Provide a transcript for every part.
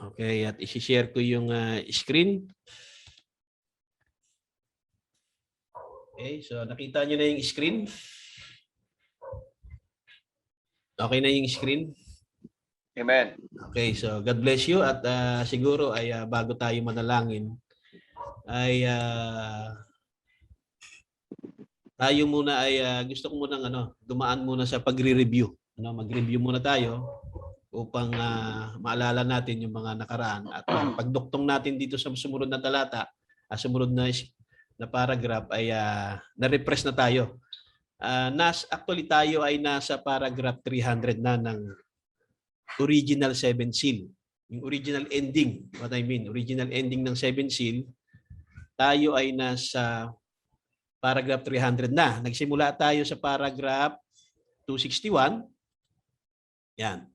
Okay, at isi-share ko yung screen. Okay, so nakita nyo na yung screen. Okay na yung screen? Amen. Okay, so God bless you at siguro ay bago tayo manalangin ay tayo muna ay gusto ko muna dumaan muna sa pagre-review. Mag-review muna tayo upang maalala natin yung mga nakaraan at pagduktong natin dito sa sumunod na talata, sumunod na paragraph ay na-refresh na tayo. Actually tayo ay nasa paragraph 300 na ng original 7 seal. Yung original ending, what I mean, original ending ng 7 seal, tayo ay nasa paragraph 300 na. Nagsimula tayo sa paragraph 261. Yan.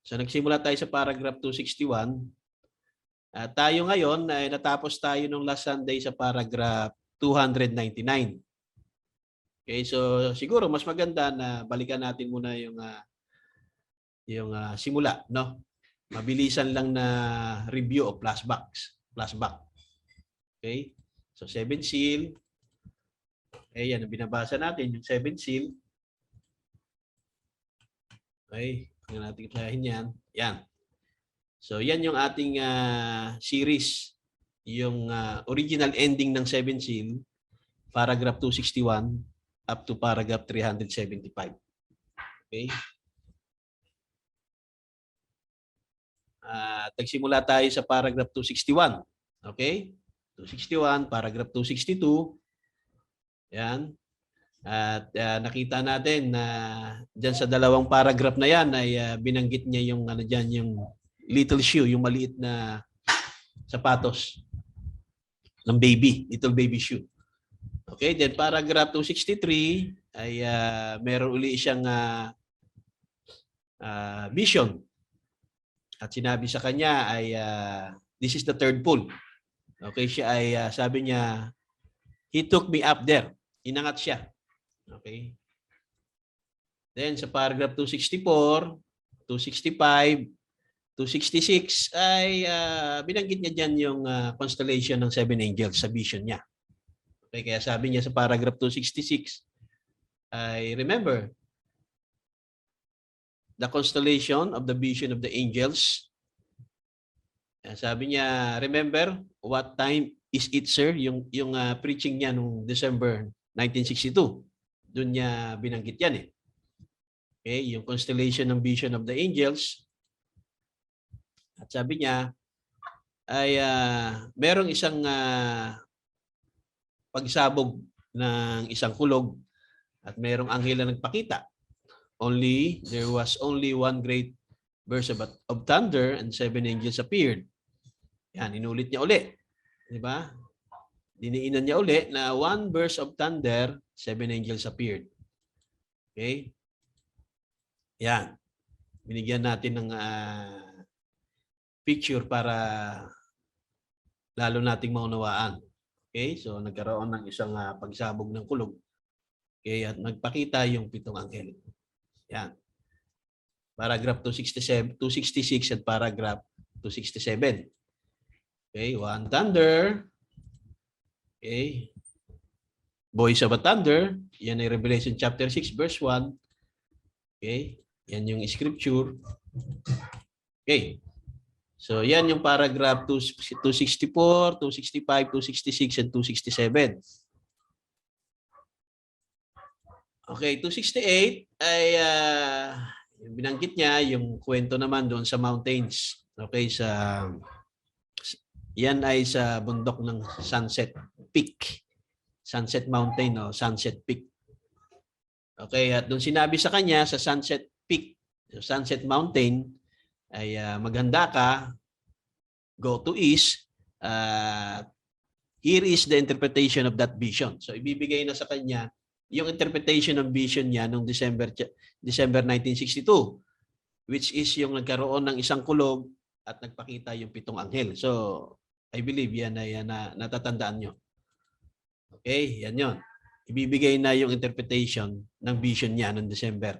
So nagsimula tayo sa paragraph 261. Tayo ngayon ay natapos tayo nung last Sunday sa paragraph 299. Okay, so siguro mas maganda na balikan natin muna yung simula, no? Mabilisan lang na review o flashback. Okay? So 7 seal. Okay, yan ang binabasa natin, yung 7 seal. Okay, tingnan natin klahin yan. Yan. So yan yung ating series, yung original ending ng 7 seal, paragraph 261 up to paragraph 375. Okay? Nagsimula tayo sa paragraph 261. Okay? 261, paragraph 262. Yan. At nakita natin na dyan sa dalawang paragraph na yan ay binanggit niya yung dyan, yung little shoe, yung maliit na sapatos ng baby, little baby shoe. Okay, then paragraph 263 ay meron uli siyang vision. At sinabi sa kanya ay this is the third pull. Okay, siya ay sabi niya, he took me up there. Inangat siya. Okay. Then sa paragraph 264, 265, 266 ay binanggit niya dyan yung constellation ng 7 angels sa vision niya. Okay, kaya sabi niya sa paragraph 266, I remember the constellation of the vision of the angels. Sabi niya, remember what time is it, sir? Yung preaching niya nung December 1962. Doon niya binanggit yan eh. Okay, yung constellation ng vision of the angels. At sabi niya ay merong isang pagsabog ng isang kulog at merong anghel na nagpakita. There was only one great burst of thunder and 7 angels appeared. Yan, inulit niya uli. Di ba? Diniinan niya uli na one burst of thunder, 7 angels appeared. Okay? Yan. Binigyan natin ng picture para lalo nating maunawaan. Okay? So, nagkaroon ng isang pagsabog ng kulog. Okay? At nagpakita yung 7 anghel. Yan. Paragraph 266 at paragraph 267. Okay, one thunder. Okay. Voice of a thunder. Yan ay Revelation chapter 6 verse 1. Okay. Yan yung scripture. Okay. So yan yung paragraph 264, 265, 266, and 267. Okay, 268 ay binanggit niya yung kwento naman doon sa mountains. Okay, yan ay sa bundok ng Sunset Peak. Sunset Mountain o Sunset Peak. Okay, at doon sinabi sa kanya sa Sunset Peak, Sunset Mountain, ay maghanda ka, go to east, here is the interpretation of that vision. So ibibigay na sa kanya yung interpretation ng vision niya noong December 1962, which is yung nagkaroon ng isang kulog at nagpakita yung 7 anghel. So I believe yan ay natatandaan nyo. Okay, yan yun. Ibibigay na yung interpretation ng vision niya noong December.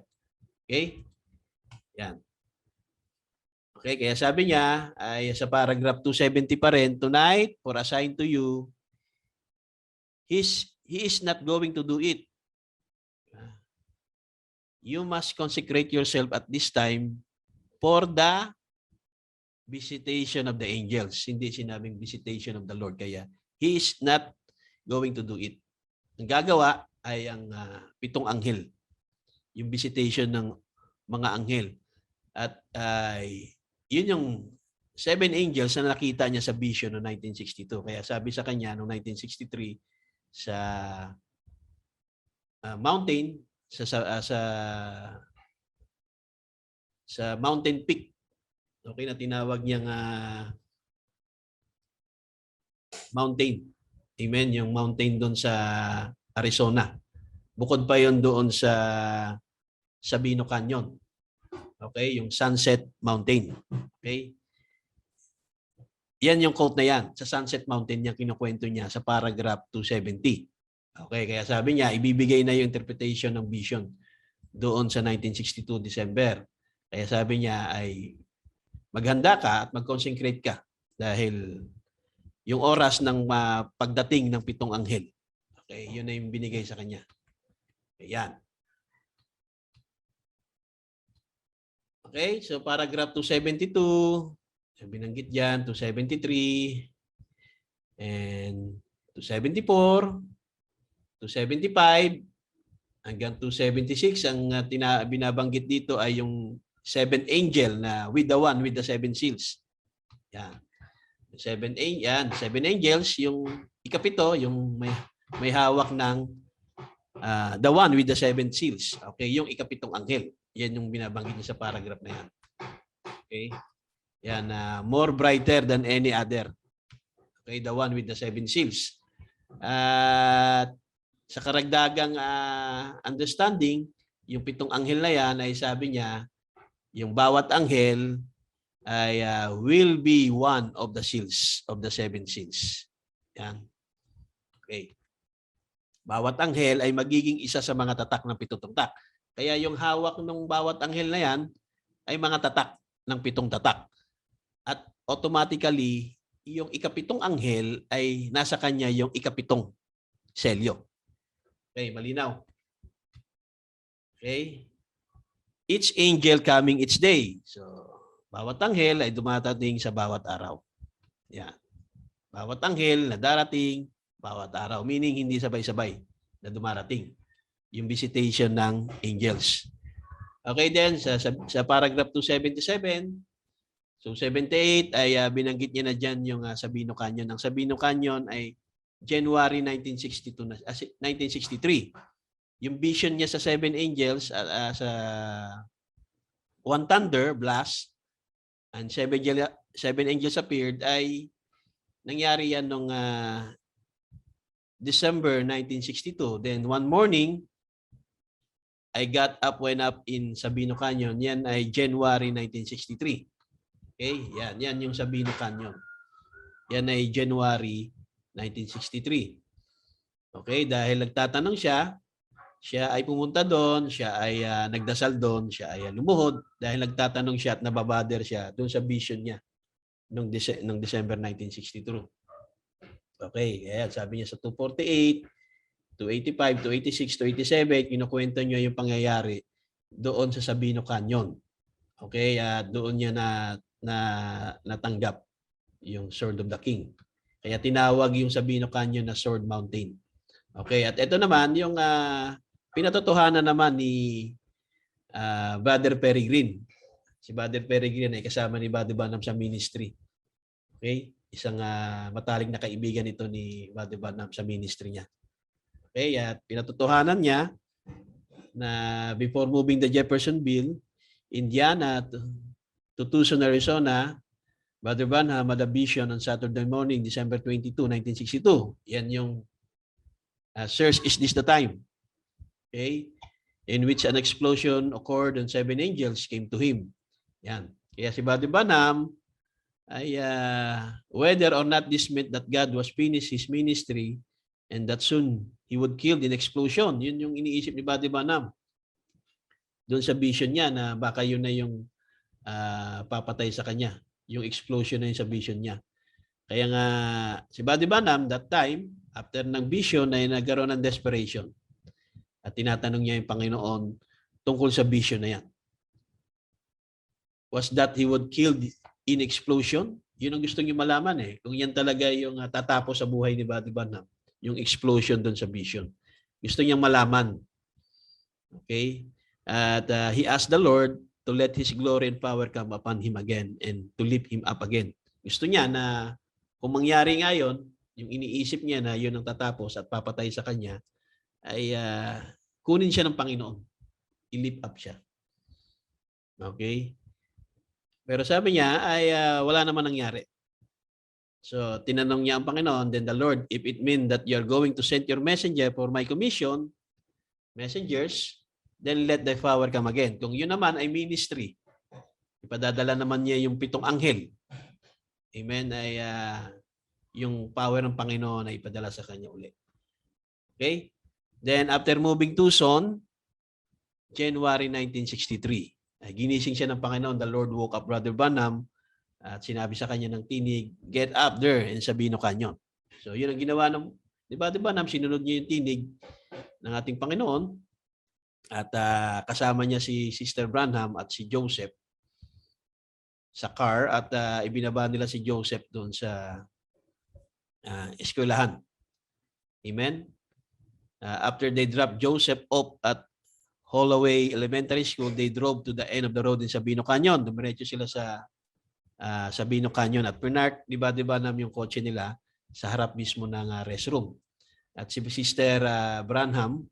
Okay? Yan. Okay, kaya sabi niya ay sa paragraph 270 pa rin, tonight, for assigned to you, he is not going to do it. You must consecrate yourself at this time for the visitation of the angels. Hindi sinabing visitation of the Lord. Kaya he is not going to do it. Ang gagawa ay ang 7 anghel. Yung visitation ng mga anghel. At yun yung 7 angels na nakita niya sa vision noong 1962. Kaya sabi sa kanya noong 1963 sa mountain, sa mountain peak, okay, na tinawag niyang mountain. Amen, yung mountain doon sa Arizona. Bukod pa yon doon sa Sabino Canyon. Okay, yung Sunset Mountain. Okay? Yan yung quote na yan. Sa Sunset Mountain niya kinukwento niya sa paragraph 270. Okay, kaya sabi niya, ibibigay na yung interpretation ng vision doon sa 1962 December. Kaya sabi niya ay maghanda ka at mag-consecrate ka dahil yung oras ng pagdating ng 7 anghel. Okay, yun na yung binigay sa kanya. Ayan. Okay, so paragraph 272, binanggit dyan, 273, and 274, 275, hanggang 276. Ang binabanggit dito ay yung 7th angel na with the one with the 7 seals. Yan. 7 angels, yung ikapito, yung may hawak ng the one with the 7 seals. Okay, yung ikapitong anghel. Yan yung binabanggit niya sa paragraph na yan. Okay? Yan, more brighter than any other. Okay, the one with the 7 seals. At sa karagdagang understanding, yung 7 anghel na yan ay sabi niya, yung bawat anghel ay will be one of the seals, of the 7 seals. Yan. Okay. Bawat anghel ay magiging isa sa mga tatak ng 7 tatak. Kaya yung hawak ng bawat anghel na yan ay mga tatak ng 7 tatak. At automatically, yung ikapitong anghel ay nasa kanya yung ikapitong selyo. Okay, malinaw. Okay. Each angel coming each day. So, bawat anghel ay dumatating sa bawat araw. Yan. Bawat anghel na darating bawat araw. Meaning, hindi sabay-sabay na dumarating yung visitation ng angels. Okay then, sa paragraph 277, so 78 ay binanggit niya na dyan yung Sabino Canyon. Ang Sabino Canyon ay January 1963. Yung vision niya sa 7 angels, sa one thunder blast, and 7 angels appeared, ay nangyari yan noong December 1962. Then one morning, I got up, went up in Sabino Canyon. Yan ay January 1963. Okay, yan yung Sabino Canyon. Yan ay January 1963. Okay, dahil nagtatanong siya ay pumunta doon, siya ay nagdasal doon, siya ay lumuhod dahil nagtatanong siya at nababader siya doon sa vision niya noong December 1962. Okay, ayan, sabi niya sa 248, 285, 286, 287, kinukwento niya yung pangyayari doon sa Sabino Canyon. Okay, doon niya natanggap yung Sword of the King. Kaya tinawag yung Sabino Canyon na Sword Mountain. Okay, at ito naman yung pinatotohanan naman ni Brother Peregrine. Si Brother Peregrine ay kasama ni Brother Branham sa ministry. Okay, isang matalik na kaibigan ito ni Brother Branham sa ministry niya. Okay, at pinatotohanan niya na before moving the Jeffersonville, Indiana to Tucson, Arizona, Brother Branham had a vision on Saturday morning, December 22, 1962. Yan yung Sirs, is this the time? Okay, in which an explosion occurred and 7 angels came to him. Yan. Kaya si Brother Branham ay whether or not this meant that God was finished His ministry and that soon He would kill in explosion. Yun yung iniisip ni Brother Branham. Doon sa vision niya na baka yun na yung papatay sa kanya. Yung explosion na yun sa vision niya. Kaya nga, si Buddy Branham, that time, after ng vision, ay nagkaroon ng desperation. At tinatanong niya yung Panginoon tungkol sa vision na yan. Was that he would kill in explosion? Yun ang gusto niyo malaman eh. Kung yan talaga yung tatapos sa buhay ni Buddy Branham. Yung explosion doon sa vision. Gusto niyang malaman. Okay? At he asked the Lord to let His glory and power come upon him again and to lift him up again. Gusto niya na kung mangyari ngayon, yung iniisip niya na yun ang tatapos at papatay sa kanya, ay kunin siya ng Panginoon. I-lift up siya. Okay? Pero sabi niya ay wala naman nangyari. So, tinanong niya ang Panginoon, then the Lord, if it mean that you're going to send your messenger for my commission, messengers, then let thy power come again. Kung yun naman ay ministry, ipadadala naman niya yung 7 anghel. Amen, ay yung power ng Panginoon ay ipadala sa kanya uli. Okay? Then, after moving Tucson, January 1963, ginising siya ng Panginoon. The Lord woke up Brother Branham at sinabi sa kanya ng tinig, get up there in Sabino Canyon. So, yun ang ginawa ng, di ba, sinunod niya yung tinig ng ating Panginoon at kasama niya si Sister Branham at si Joseph sa car at ibinaba nila si Joseph doon sa eskwelahan. Amen? After they dropped Joseph off at Holloway Elementary School, they drove to the end of the road in Sabino Canyon. Dumiretso sila sa Sabino Canyon at pinark, di ba yung kotse nila sa harap mismo ng restroom. At si Sister Branham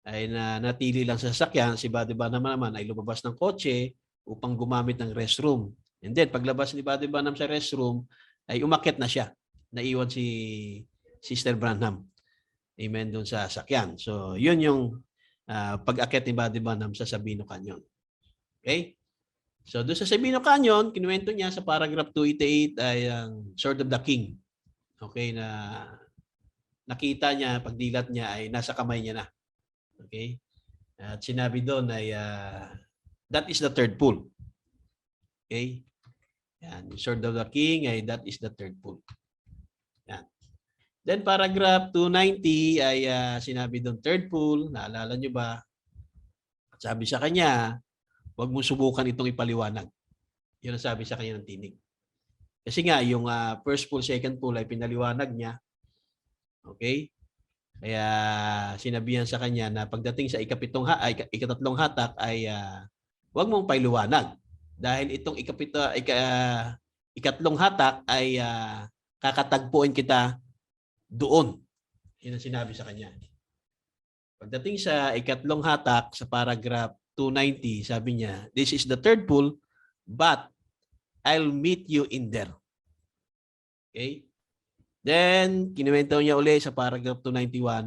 ay natili lang sa sasakyan, si Buddy Branham naman ay lumabas ng kotse upang gumamit ng restroom. And then paglabas ni Buddy Branham sa restroom, ay umakyat na siya. Naiwan si Sister Branham. Amen, doon sa sasakyan. So, yun yung pag-akyat ni Buddy Branham sa Sabino Canyon. Okay? So, doon sa Sabino Canyon, kinuwento niya sa paragraph 288 ay ang Sword of the King. Okay, na nakita niya, pagdilat niya ay nasa kamay niya na. Okay? At sinabi doon ay that is the third pull. Okay? Yan, yung Sword of the King ay that is the third pull. Yan. Then paragraph 290 ay sinabi doon third pull, naalala niyo ba? At sabi sa kanya, huwag mo subukan itong ipaliwanag. Yun ang sabi sa kanya ng tinig. Kasi nga, yung first pull, second pull ay pinaliwanag niya. Okay? Kaya sinabihan sa kanya na pagdating sa ikatatlong hatak ay huwag mong paliwanag. Dahil itong ikatlong hatak ay kakatagpuin kita doon. Yun ang sinabi sa kanya. Pagdating sa ikatlong hatak, sa paragraph 290, sabi niya, this is the third pull, but I'll meet you in there. Okay? Then, kinuwento niya uli sa paragraph 291,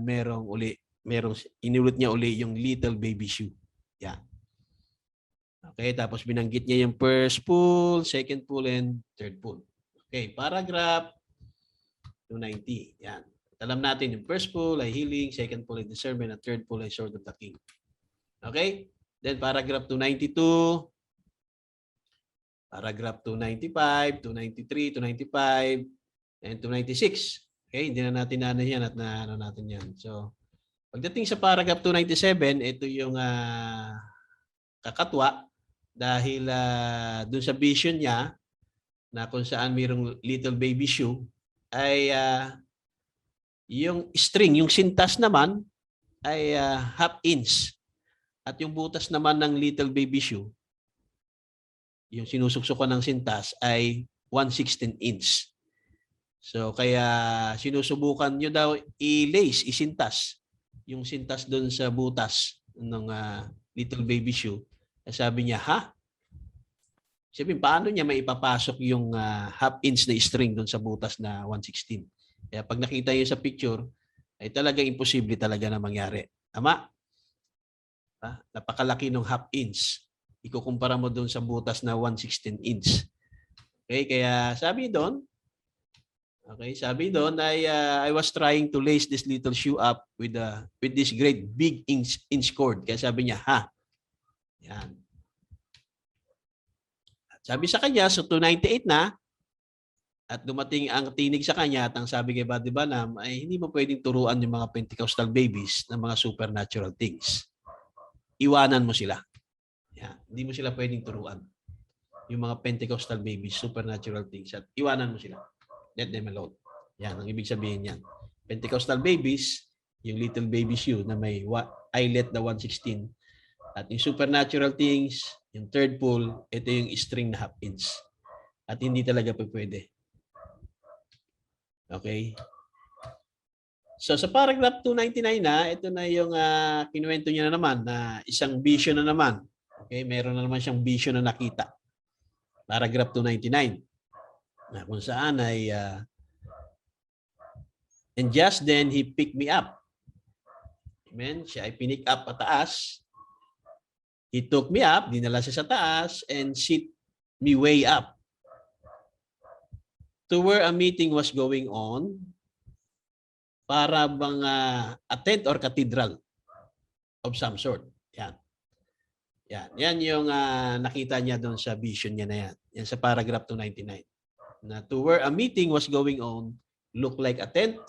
inulit niya uli yung little baby shoe. Yan. Okay, tapos binanggit niya yung first pull, second pull, and third pull. Okay, paragraph 290. Yan. Alam natin yung first pull ay healing, second pull ay discernment, and third pull ay sword of the king. Okay? Then paragraph 292, paragraph 295, 293, 295, and 296. Okay, hindi na natin yan at naano natin yan. So, pagdating sa paragraph 297, ito yung kakatwa dahil dun sa vision niya na kung saan mayroong little baby shoe ay yung string, yung sintas naman ay half inch. At yung butas naman ng little baby shoe, yung sinusuksukan ng sintas ay 1/16 inch. So kaya sinusubukan nyo daw i-lace, isintas yung sintas doon sa butas ng little baby shoe. Sabi niya, ha? Sabi, paano niya maipapasok yung half inch na string doon sa butas na 1/16? Kaya pag nakita niyo sa picture, ay talagang imposible talaga na mangyari. Tama? Napakalaki ng half inch. Ikukumpara mo doon sa butas na 1/16 inch. Okay, kaya sabi doon, ay I was trying to lace this little shoe up with this great big inch cord. Kaya sabi niya, ha? Yan. Sabi sa kanya, so 298 na, at dumating ang tinig sa kanya at ang sabi kay Buddy Banam ay hindi mo pwedeng turuan yung mga Pentecostal babies ng mga supernatural things. Iwanan mo sila. Yan. Hindi mo sila pwedeng turuan. Yung mga Pentecostal babies, supernatural things, at iwanan mo sila. Let them alone. Yan, ang ibig sabihin yan. Pentecostal babies, yung little babies you na may eyelet na 116. At yung supernatural things, yung third pole, ito yung string na half inch. At hindi talaga pwede. Okay? So sa paragraph 299 na, ito na yung kinuwento niya na naman na isang vision na naman. Okay, meron na naman siyang vision na nakita. Paragraph 299. Na kung saan ay and just then he picked me up. Amen. Siya ay pinick up pataas. He took me up, dinala siya sa taas and sit me way up to where a meeting was going on, para bang a tent or cathedral of some sort. Yan. Yan. Yan yung nakita niya doon sa vision niya na yan. Yan sa paragraph 299. Na to where a meeting was going on, look like a tent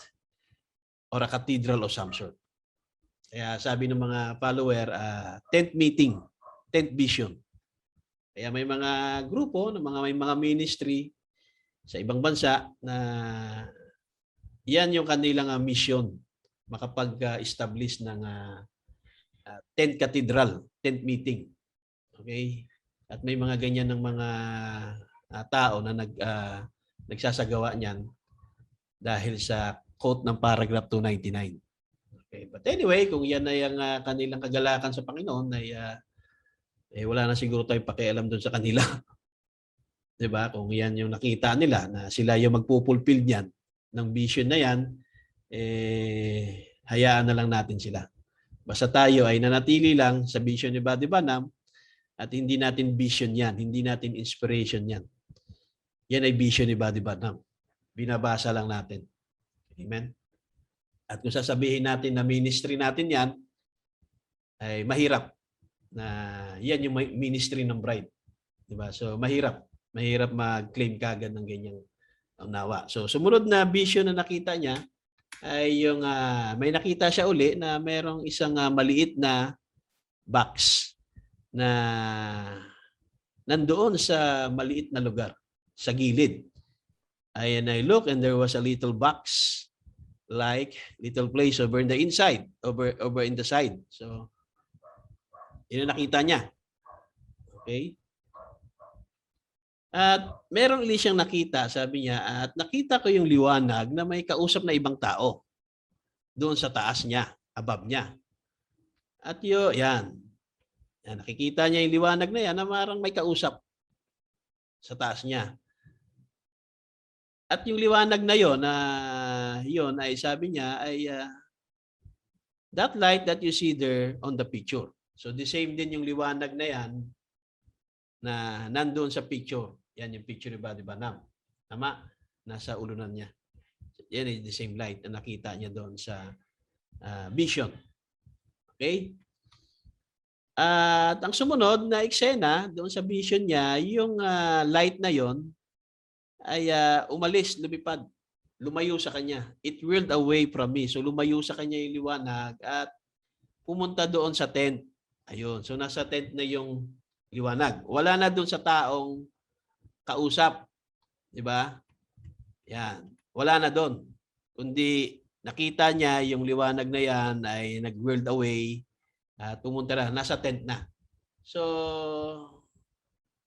or a cathedral of some sort. Kaya sabi ng mga follower, tent meeting, tent vision. Kaya may mga grupo, may mga ministry sa ibang bansa na yan yung kanilang mission, makapag-establish ng tent cathedral, tent meeting. Okay? At may mga ganyan ng mga tao na nagsasagawa niyan dahil sa quote ng paragraph 299. Okay. But anyway, kung yan ay ang kanilang kagalakan sa Panginoon, ay wala na siguro tayong pakialam doon sa kanila. 'Di ba? Kung yan yung nakita nila na sila yung magpupulfill niyan ng vision na yan, hayaan na lang natin sila. Basta tayo ay nanatili lang sa vision ni Buddy Banam at hindi natin vision yan, hindi natin inspiration yan. Yan ay vision ni Buddy Banam. Binabasa lang natin. Amen? At kung sasabihin natin na ministry natin yan, ay mahirap na yan yung ministry ng bride. Diba? So mahirap mag-claim kagad ng ganyang unawa. So sumunod na vision na nakita niya ay yung may nakita siya uli na merong isang maliit na box na nandoon sa maliit na lugar sa gilid. And I look and there was a little box, like little place over in the inside, over in the side. So yun ang nakita niya. Okay? At meron ulit siyang nakita, sabi niya, at nakita ko yung liwanag na may kausap na ibang tao doon sa taas niya, above niya. At yan, nakikita niya yung liwanag na yan na parang may kausap sa taas niya. At yung liwanag na yon ay sabi niya ay that light that you see there on the picture. So the same din yung liwanag na yan na nandoon sa picture. Yan yung picture ni Buddy Banam. Tama? Nasa ulunan niya. Yan is the same light na nakita niya doon sa vision. Okay? At ang sumunod na eksena doon sa vision niya, yung light na yon ay umalis, lumipad, lumayo sa kanya. It whirled away from me. So lumayo sa kanya yung liwanag at pumunta doon sa tent. Ayun. So nasa tent na yung liwanag. Wala na doon sa taong kausap. Di ba? Yan. Wala na doon. Kundi nakita niya yung liwanag na yan ay nag-whirled away at pumunta na. Nasa tent na. So,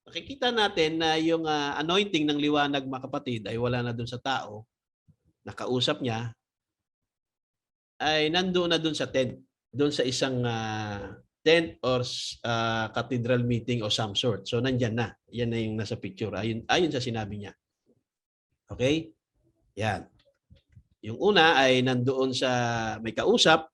nakikita natin na yung anointing ng liwanag, mga kapatid, ay wala na doon sa tao. Nakausap niya ay nandoon na doon sa tent. Doon sa isang tent or cathedral meeting o some sort. So nandyan na. Yan na yung nasa picture. Ayon sa sinabi niya. Okay? Yan. Yung una ay nandoon sa may kausap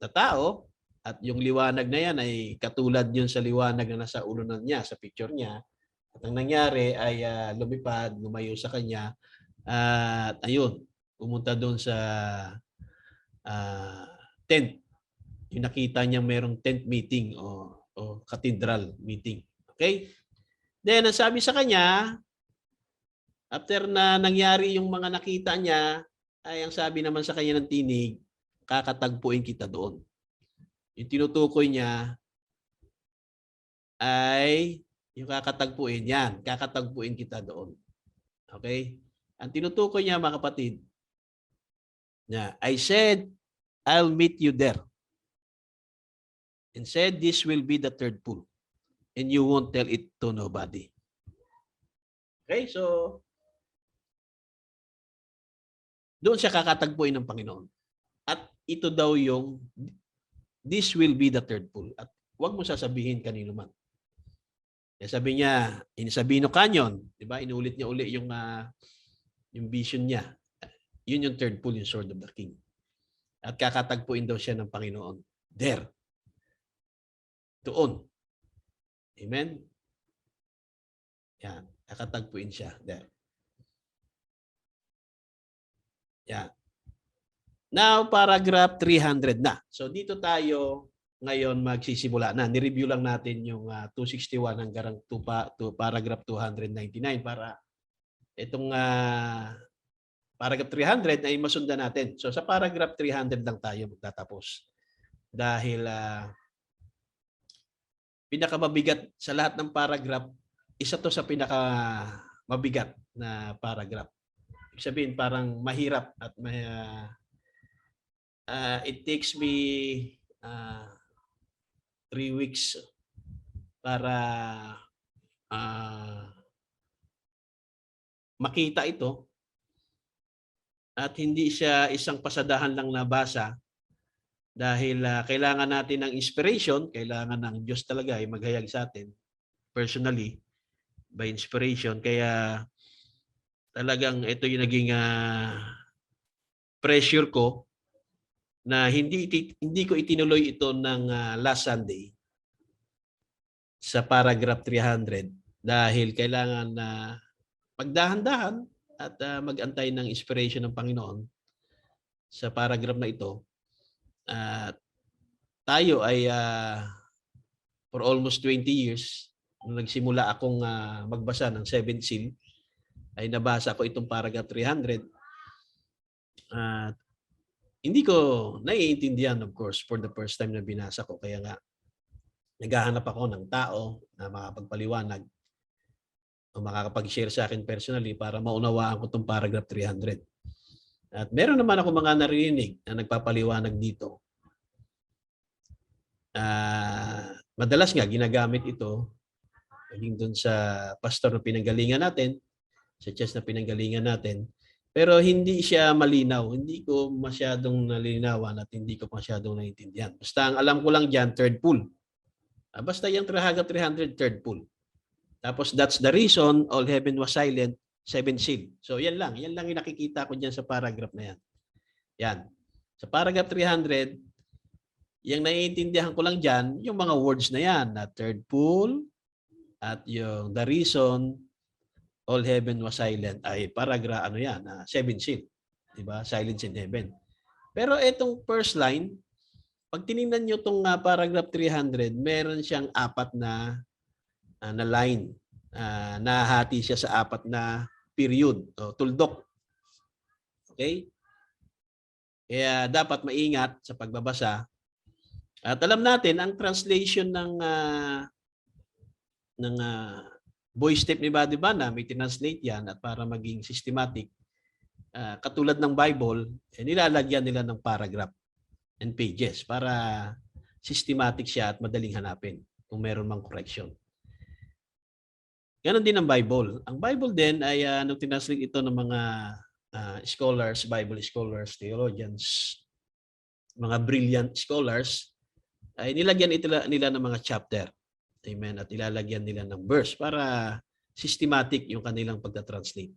na tao at yung liwanag na yan ay katulad yun sa liwanag na nasa ulunan niya, sa picture niya. At ang nangyari ay lumipad, lumayo sa kanya at ayun, pumunta doon sa tent. Yung nakita niya merong tent meeting o cathedral meeting. Okay? Then, ang sabi sa kanya, after na nangyari yung mga nakita niya, ay ang sabi naman sa kanya ng tinig, kakatagpuin kita doon. Yung tinutukoy niya ay yung kakatagpuin yan. Kakatagpuin kita doon. Okay? Ang tinutukoy niya, mga kapatid, I said, I'll meet you there. And said, this will be the third pool. And you won't tell it to nobody. Okay? So, doon siya kakatagpuin ng Panginoon. At ito daw yung, this will be the third pool. At huwag mo sasabihin kanino man. Kaya sabi niya, in Sabino Canyon, di ba? Inulit niya uli yung vision niya. Yun yung third pool, yung Sword of the King. At kakatagpuin daw siya ng Panginoon. There. Doon. Amen? Yan. Kakatagpuin siya. There. Yan. Now, paragraph 300 na. So, dito tayo ngayon magsisimula na. Ni-review lang natin yung 261 hanggang paragraph 299 para itong paragraph 300 ay masundan natin. So, sa paragraph 300 lang tayo magtatapos. Dahil pinakamabigat sa lahat ng paragraph, isa to sa pinakamabigat na paragraph. Ibig sabihin, parang mahirap at it takes me 3 weeks para makita ito at hindi siya isang pasadahan lang nabasa dahil kailangan natin ng inspiration, kailangan ng Diyos talaga ay maghayag sa atin personally by inspiration. Kaya talagang ito yung naging pressure ko na hindi ko itinuloy ito ng last Sunday sa paragraph 300 dahil kailangan na magdahan-dahan at mag-antay ng inspiration ng Panginoon sa paragraph na ito. Tayo ay for almost 20 years, nung nagsimula akong magbasa ng 7th seal, ay nabasa ko itong paragraph 300. Hindi ko naiintindihan, of course, for the first time na binasa ko. Kaya nga, naghahanap ako ng tao na makapagpaliwanag o makakapag-share sa akin personally para maunawaan ko itong paragraph 300. At meron naman ako mga narinig na nagpapaliwanag dito. Madalas nga, ginagamit ito maging dun sa pastor na pinanggalingan natin, sa church na pinanggalingan natin. Pero hindi siya malinaw. Hindi ko masyadong nalinawan at hindi ko masyadong naiintindihan. Basta ang alam ko lang dyan, third pool. Basta yung 300, third pool. Tapos that's the reason all heaven was silent, 7 seal. So yan lang. Yan lang yung nakikita ko dyan sa paragraph na yan. Yan. Sa paragraph 300, yung naiintindihan ko lang dyan, yung mga words na yan, na third pool, at yung the reason all heaven was silent ay paragraph 7 seal. Diba? Silence in heaven. Pero itong first line, pag tinignan nyo itong paragraph 300, meron siyang 4 na line. Nahati siya sa 4 na period o tuldok. Okay? Kaya dapat maingat sa pagbabasa. At alam natin, ang translation ng voice tape ni Buddy Bana, may tinranslate yan at para maging systematic, katulad ng Bible, nilalagyan nila ng paragraph and pages para systematic siya at madaling hanapin kung meron mang correction. Ganon din ang Bible. Ang Bible din ay nung tinranslate ito ng mga scholars, Bible scholars, theologians, mga brilliant scholars, ay nilagyan nila ng mga chapter. Amen. At ilalagyan nila ng verse para systematic yung kanilang pagta-translate.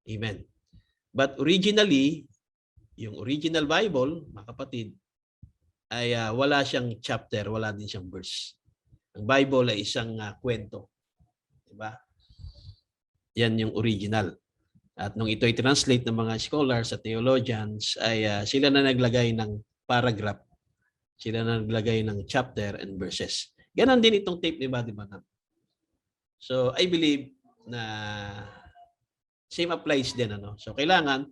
Amen. But originally, yung original Bible, mga kapatid, ay wala siyang chapter, wala din siyang verse. Ang Bible ay isang kwento. Diba? Yan yung original. At nung ito ay translate ng mga scholars at theologians, ay sila na naglagay ng paragraph, sila na naglagay ng chapter and verses. Ganon din itong tape, diba? So I believe na same applies din, ano. So kailangan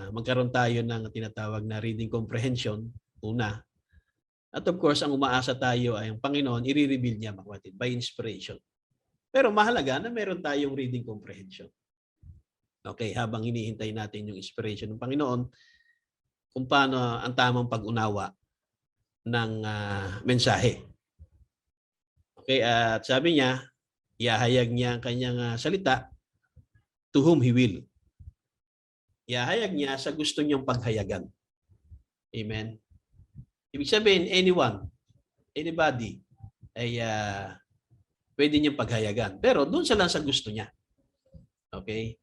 magkaroon tayo ng tinatawag na reading comprehension una. At of course, ang umaasa tayo ay ang Panginoon i-reveal niya, mga kapatid, by inspiration. Pero mahalaga na meron tayong reading comprehension. Okay, habang hinihintay natin yung inspiration ng Panginoon kung paano ang tamang pag-unawa ng mensahe. Okay, at sabi niya, ihahayag niya ang kanyang salita to whom He will. Ihahayag niya sa gusto niyang paghayagan. Amen. Ibig sabihin, anyone, anybody, ay pwede niyang paghayagan. Pero doon sa lang sa gusto niya. Okay?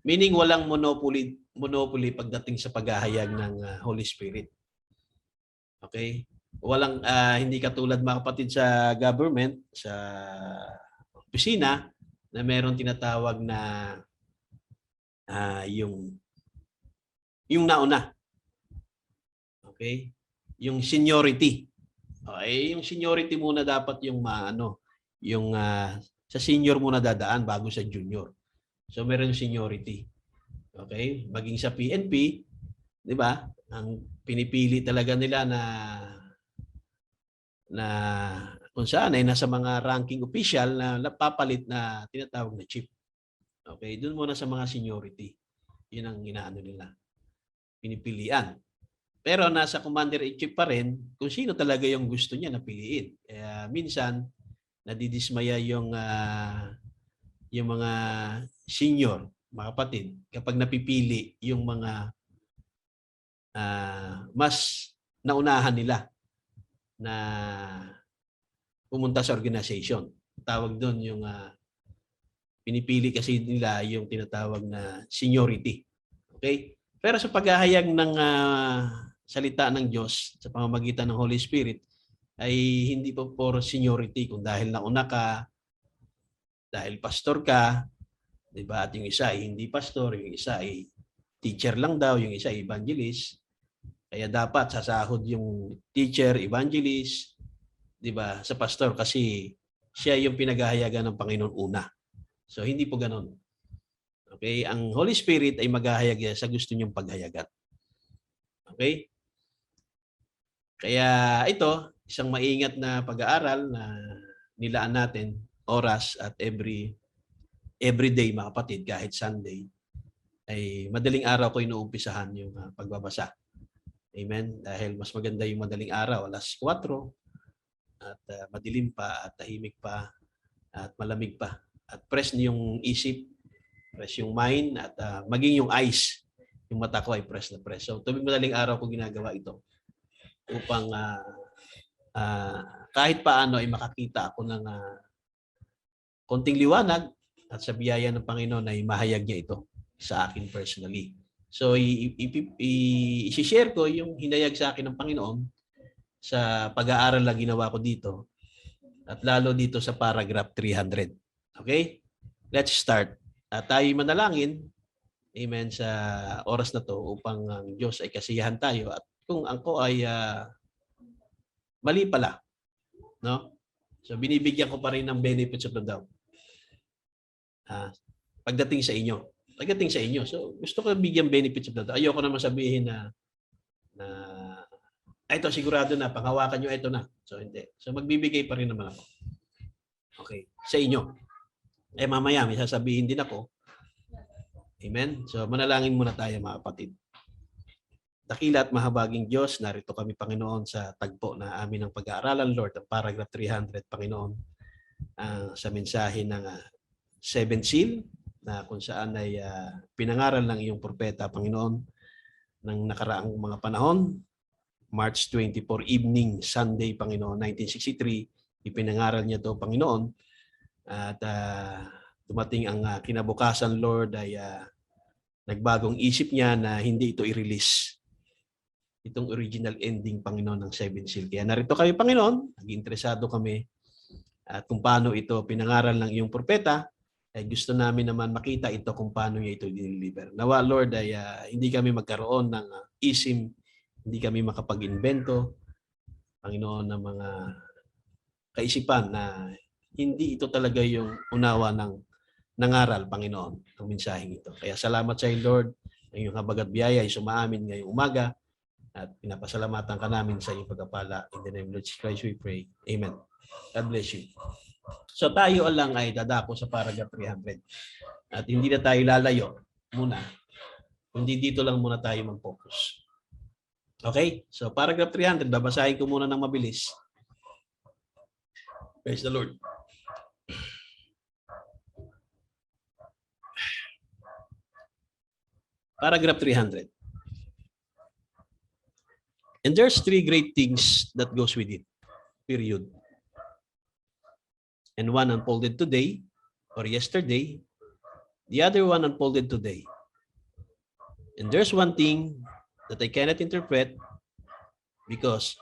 Meaning walang monopoly pagdating sa paghahayag ng Holy Spirit. Okay? Walang, hindi katulad mga kapatid sa government, sa opisina, na meron tinatawag na yung nauna. Okay? Yung seniority. Okay, yung seniority muna dapat yung yung sa senior muna dadaan bago sa junior. So meron yung seniority. Okay? Maging sa PNP, 'di ba? Ang pinipili talaga nila na kung saan ay nasa mga ranking official na napapalit na tinatawag na chief. Okay, doon muna sa mga seniority. 'Yun ang inaano nila. Pinipilian. Pero nasa commander-in-chief pa rin kung sino talaga yung gusto niya na piliin. Kaya minsan, nadidismaya yung mga senior, mga kapatid, kapag napipili yung mga mas naunahan nila na pumunta sa organization. Tawag doon yung pinipili kasi nila yung tinatawag na seniority. Okay? Pero sa paghahayag ng salita ng Diyos sa pamamagitan ng Holy Spirit ay hindi po for seniority kung dahil nauna ka, dahil pastor ka, 'di ba? At yung isa ay hindi pastor, yung isa ay teacher lang daw, yung isa ay evangelist. Kaya dapat sasahod yung teacher, evangelist, 'di ba? Sa pastor kasi siya yung pinaghahayagan ng Panginoon una. So hindi po ganoon. Okay? Ang Holy Spirit ay maghahayag sa gusto niyong paghayagan. Okay? Kaya ito, isang maingat na pag-aaral na nilaan natin, oras at every day mga kapatid, kahit Sunday, ay madaling araw ko inuumpisahan yung pagbabasa. Amen? Dahil mas maganda yung madaling araw, 4:00, at madilim pa, at tahimik pa, at malamig pa. At fresh yung isip, fresh yung mind, at maging yung eyes, yung mata ko ay fresh na fresh. So tuwing madaling araw ko ginagawa ito upang kahit paano ay makakita ako ng konting liwanag at sa biyaya ng Panginoon ay mahayag niya ito sa akin personally. So i-share ko yung hinayag sa akin ng Panginoon sa pag-aaral na ginawa ko dito at lalo dito sa paragraph 300. Okay? Let's start. Tayo manalangin, amen, sa oras na to upang ang Diyos ay kasiyahan tayo at kung ako ay mali pala, no? So binibigyan ko pa rin ng benefits of the doubt. Pagdating sa inyo. So gusto ko bigyan benefits of the doubt. Ayoko naman sabihin na ito sigurado na, panghawakan nyo, ito na. So hindi. So magbibigay pa rin naman ako. Okay, sa inyo. Mamaya may sasabihin din ako. Amen? So manalangin muna tayo mga kapatid. Dakila at mahabaging Diyos, narito kami Panginoon sa tagpo na amin ang pag-aaralan, Lord, ang paragraph 300, Panginoon, sa mensahe ng 7 seal na kung saan ay pinangaral ng iyong propeta, Panginoon, ng nakaraang mga panahon. March 24 evening, Sunday, Panginoon, 1963, ipinangaral niya to, Panginoon. At dumating ang kinabukasan, Lord, ay nagbagong isip niya na hindi ito i-release. Itong original ending, Panginoon, ng 7 seal. Kaya narito kami, Panginoon, nag-interesado kami at kung paano ito pinangaral ng iyong propeta, ay gusto namin naman makita ito kung paano niya ito diniliver. Nawa, Lord, ay hindi kami magkaroon ng isim, hindi kami makapag-invento, Panginoon, ng mga kaisipan na hindi ito talaga yung unawa ng nangaral, Panginoon, ang mensaheng ito. Kaya salamat sa iyo, Lord, ang iyong habag at biyaya ay sumaamin ngayong umaga at pinapasalamatan ka namin sa iyong pagpapala. In the name of Jesus Christ we pray. Amen. God bless you. So tayo lang ay dadako sa paragraph 300. At hindi na tayo lalayo muna. Hindi dito lang muna tayo mag-focus. Okay? So paragraph 300, babasahin ko muna ng mabilis. Praise the Lord. Paragraph 300. And there's three great things that goes with it. Period. And one unfolded today or yesterday. The other one unfolded today. And there's one thing that I cannot interpret because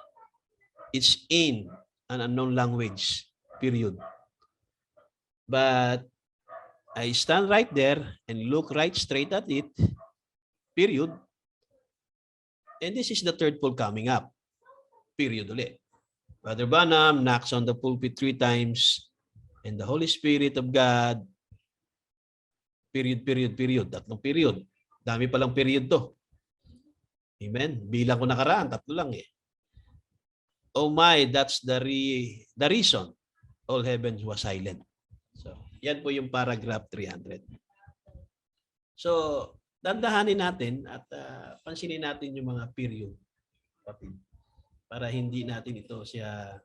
it's in an unknown language. Period. But I stand right there and look right straight at it. Period. And this is the third pull coming up. Period ulit. Brother Branham knocks on the pulpit 3 times and the Holy Spirit of God, period. Tatlong period. Dami palang period to. Amen. Bilang ko nakaraan, 3 lang eh. Oh my, that's the reason all heavens was silent. So, yan po yung paragraph 300. So, dandahanin natin at pansinin natin yung mga period. Para hindi natin ito siya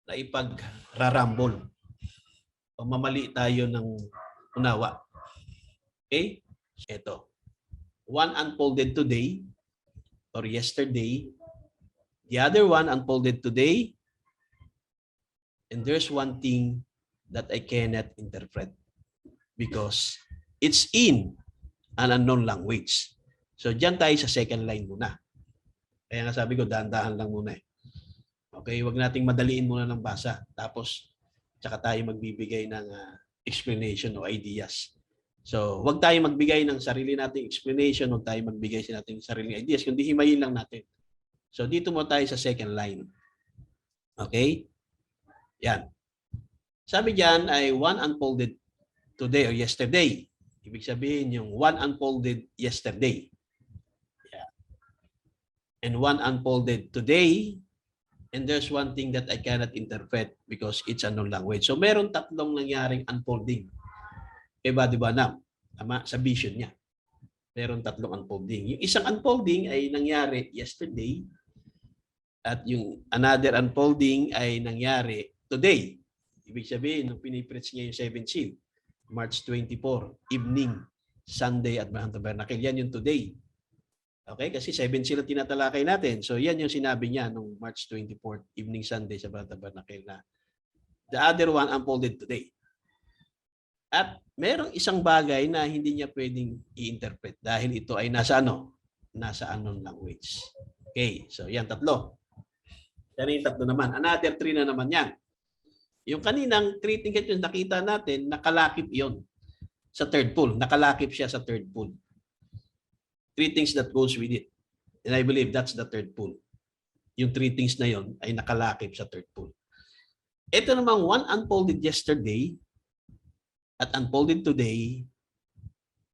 naipagrarambol o mamali tayo ng unawa. Okay? Ito. One unfolded today or yesterday. The other one unfolded today. And there's one thing that I cannot interpret because it's in an unknown language. So, dyan tayo sa second line muna. Kaya nga sabi ko, dahan-dahan lang muna eh. Okay, wag nating madaliin muna ng basa. Tapos, tsaka tayo magbibigay ng explanation o ideas. So, wag tayo magbigay ng sarili nating explanation, wag tayo magbigay sa nating sariling ideas, kundi himayin lang natin. So, dito mo tayo sa second line. Okay? Yan. Sabi dyan ay one unfolded today or yesterday. Ibig sabihin yung one unfolded yesterday. Yeah. And one unfolded today. And there's one thing that I cannot interpret because it's unknown language. So meron 3 nangyaring unfolding. Diba, na? Tama, sa vision niya. Meron 3 unfolding. Yung isang unfolding ay nangyari yesterday. At yung another unfolding ay nangyari today. Ibig sabihin, nung pinipreach niya yung 7th seal, March 24, evening, Sunday at Mahang Tabernacle. Yan yung today. Okay? Kasi 7th seal ang tinatalakay natin. So yan yung sinabi niya nung March 24, evening Sunday sa Mahang Tabernacle na the other one unfolded today. At merong isang bagay na hindi niya pwedeng i-interpret dahil ito ay nasa ano? Nasa unknown language. Okay. So yan 3. Yan yung 3 naman. Another 3 na naman yan. Yung kaninang 3 things yung nakita natin, nakalakip yon sa third pull. Nakalakip siya sa third pull. 3 things that goes with it. And I believe that's the third pull. Yung 3 things na yon ay nakalakip sa third pull. Ito namang one unfolded yesterday at unfolded today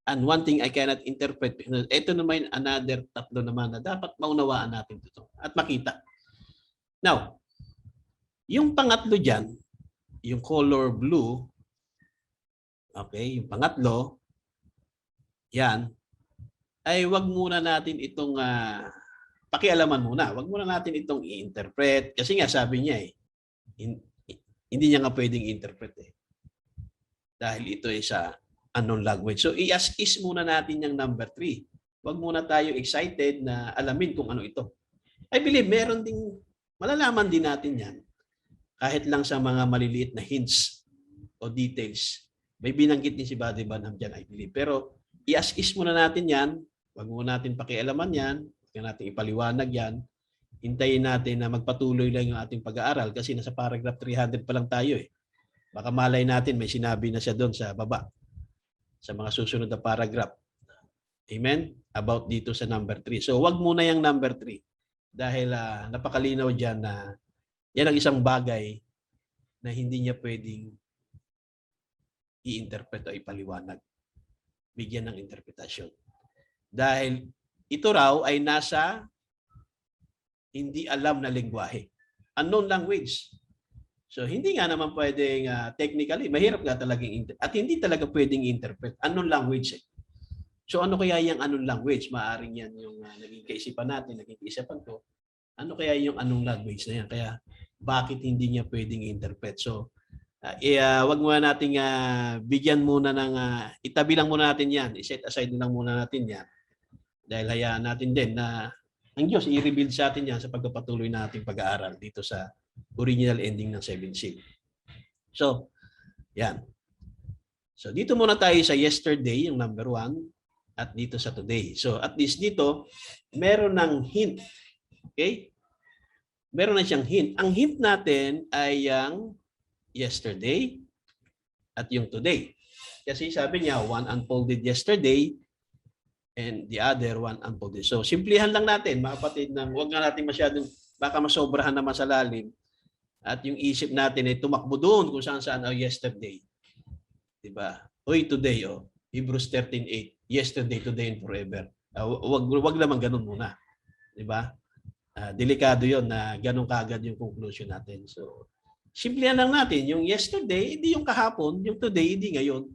and one thing I cannot interpret. Ito naman another 3 naman na dapat maunawaan natin ito at makita. Now, yung pangatlo dyan, yung color blue, okay, yung pangatlo, yan, ay wag muna natin itong pakialaman muna. Wag muna natin itong i-interpret. Kasi nga sabi niya hindi niya nga pwedeng i-interpret eh. Dahil ito ay sa unknown language. So i-as-is muna natin yung number 3. Wag muna tayo excited na alamin kung ano ito. I believe meron ding, malalaman din natin yan. Kahit lang sa mga maliliit na hints o details. May binanggit din si Buddy Branham dyan, I believe. Pero i-as-is muna natin yan. Huwag muna natin pakialaman yan. Huwag natin ipaliwanag yan. Hintayin natin na magpatuloy lang yung ating pag-aaral kasi nasa paragraph 300 pa lang tayo eh. Baka malay natin may sinabi na siya doon sa baba. Sa mga susunod na paragraph. Amen? About dito sa number 3. So huwag muna yung number 3. Dahil napakalinaw dyan na Yan ang isang bagay na hindi niya pwedeng i-interpret o ipaliwanag. Bigyan ng interpretasyon. Dahil ito raw ay nasa hindi alam na lengguwahe. Unknown language. So hindi nga naman pwedeng technically, mahirap nga talagang at hindi talaga pwedeng interpret. Unknown language eh. So ano kaya yung unknown language? Maaring yan yung naging kaisipan natin, naging kaisipan ko. Ano kaya yung unknown language na yan? Kaya bakit hindi niya pwedeng interpret? So wag muna nating bigyan muna ng itabi lang muna natin yan. I-set aside lang muna natin yan. Dahil hayaan natin din na ang Diyos i-reveal sa atin yan sa pagpapatuloy nating pag-aaral dito sa original ending ng 7 seal. So, yan. So, dito muna tayo sa yesterday, yung number 1, at dito sa today. So, at least dito, meron ng hint. Okay? Meron na siyang hint. Ang hint natin ay yung yesterday at yung today. Kasi sabi niya, one unfolded yesterday and the other one unfolded. So, simplihan lang natin, mga kapatid, na huwag nga natin masyadong, baka masobrahan naman sa lalim. At yung isip natin ay tumakbo doon kung saan-saan yesterday. Diba? Hoy, today, Hebrews 13:8. Yesterday, today, and forever. Wag naman ganun muna. Diba? Delikado yon na ganun kaagad yung conclusion natin. So, simplihan lang natin. Yung yesterday, hindi yung kahapon. Yung today, hindi ngayon.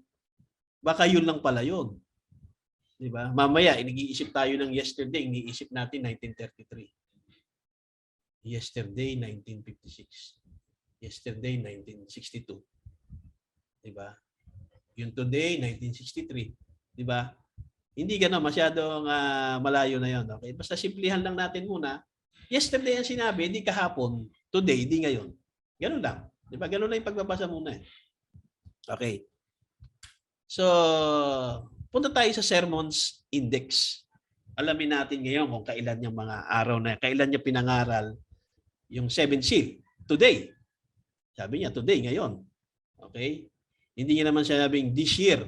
Baka yun lang pala yun. Diba? Mamaya, nag-iisip tayo ng yesterday. Iniisip natin 1933. Yesterday, 1956. Yesterday, 1962. Diba? Yung today, 1963. Diba? Hindi gano'n, masyadong malayo na yon. Okay? Basta simplihan lang natin muna. Yesterday ang sinabi, di kahapon. Today, di ngayon. Ganun lang. Diba? Ganun lang yung pagbabasa muna. Okay. So, punta tayo sa Sermons Index. Alamin natin ngayon kung kailan yung mga araw na, kailan niya pinangaral yung 7 seal. Today. Sabi niya, today, ngayon. Okay? Hindi niya naman sinabing this year.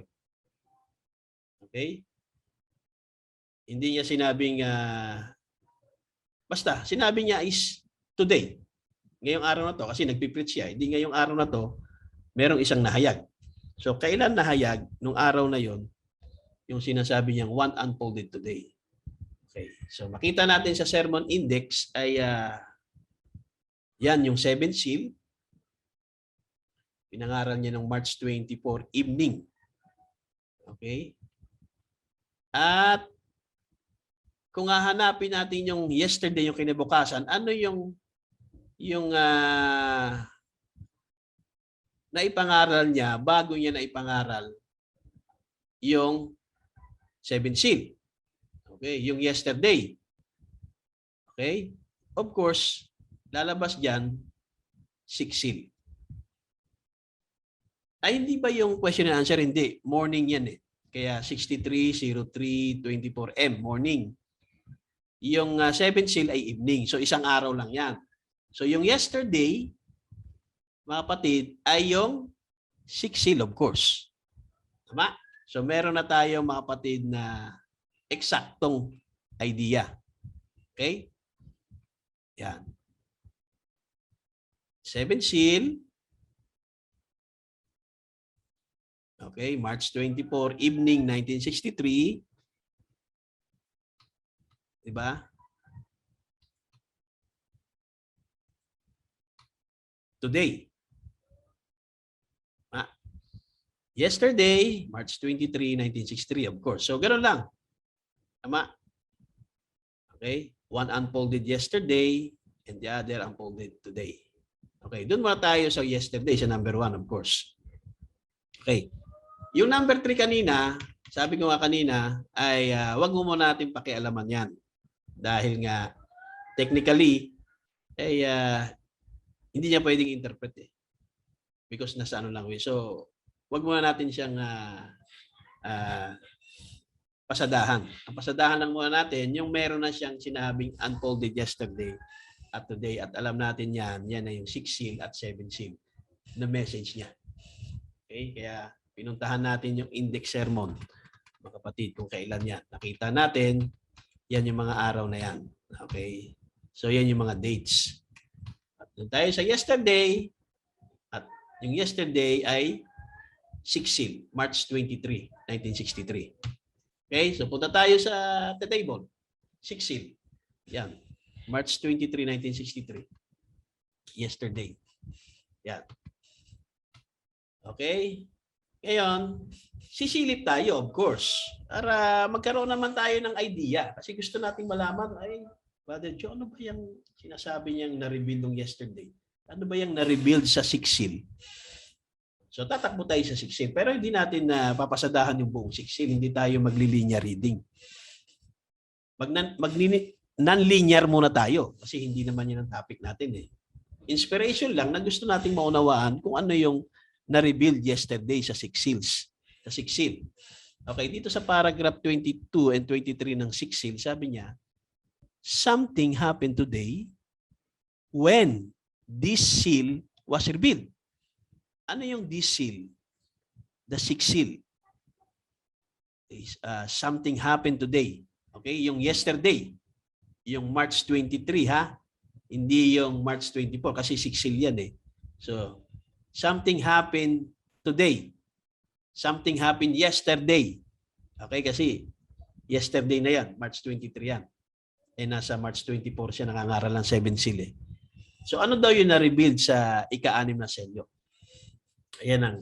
Okay? Hindi niya sinabing, basta, sinabi niya is today. Ngayong araw na to, kasi nagpipreach siya, hindi ngayong araw na to, merong isang nahayag. So, kailan nahayag, nung araw na yon, yung sinasabi niyang one unfolded today. Okay. So, makita natin sa Sermon Index ay yan, yung 7 seal. Pinangaral niya ng March 24 evening. Okay? At kung hahanapin natin yung yesterday, yung kinabukasan, ano yung naipangaral niya bago niya naipangaral yung 7 seal. Okay? Yung yesterday. Okay? Of course, lalabas dyan 6 seal. Ay, hindi ba yung question and answer? Hindi. Morning yan eh. Kaya 630324 M, morning. Yung 7 seal ay evening. So, isang araw lang yan. So, yung yesterday, mga kapatid, ay yung 6 seal, of course. Tama? So, meron na tayo, mga kapatid, na eksaktong idea. Okay? Yan. 7 seal. Okay, March 24, evening 1963. Diba? Today. Yesterday, March 23, 1963, of course. So, ganoon lang. Tama? Okay? One unfolded yesterday and the other unfolded today. Okay, doon muna tayo sa yesterday, sa number 1, of course. Okay. Yung number 3 kanina, sabi ko nga kanina, ay wag mo muna natin pakialaman yan. Dahil nga, technically, ay hindi niya pwedeng interpret eh. Because nasa ano lang. So, wag muna natin siyang pasadahan. Ang pasadahan lang muna natin, yung meron na siyang sinabing unfolded yesterday at today. At alam natin yan na yung 6 seal at 7 seal na message niya. Okay, kaya pinuntahan natin yung index sermon, mga kapatid, kung kailan yan. Nakita natin, yan yung mga araw na yan. Okay? So, yan yung mga dates. At Doon tayo sa yesterday. At yung yesterday ay 6 seal, March 23, 1963. Okay, so punta tayo sa the table. 6 seal. Yan. March 23, 1963. Yesterday. Yan. Okay. Ngayon, sisilip tayo, of course, para magkaroon naman tayo ng idea. Kasi gusto nating malaman, ay, Brother Joe, ano ba yung sinasabi niyang na-reveal nung yesterday? Ano ba yung na-reveal sa 6 seal? So, tatakbo tayo sa 6 seal. Pero hindi natin na papasadahan yung buong 6 seal. Hindi tayo maglilinear reading. Non-linear muna tayo. Kasi hindi naman yun ang topic natin eh. Inspiration lang na gusto nating maunawaan kung ano yung na-reveal yesterday sa 6 seals. Sa 6 seal. Okay, dito sa paragraph 22 and 23 ng 6 seal, sabi niya, something happened today when this seal was revealed. Ano yung this seal? The 6 seal. Something happened today. Okay, yung yesterday. Yung March 23 ha. Hindi yung March 24 kasi 6 seal yan eh. So, something happened today. Something happened yesterday. Okay, kasi yesterday na yan, March 23 yan. Eh nasa March 24 siya nangangaral ng 7 seal eh. So ano daw yung na-revealed sa ika-6 na selyo? Ayan ang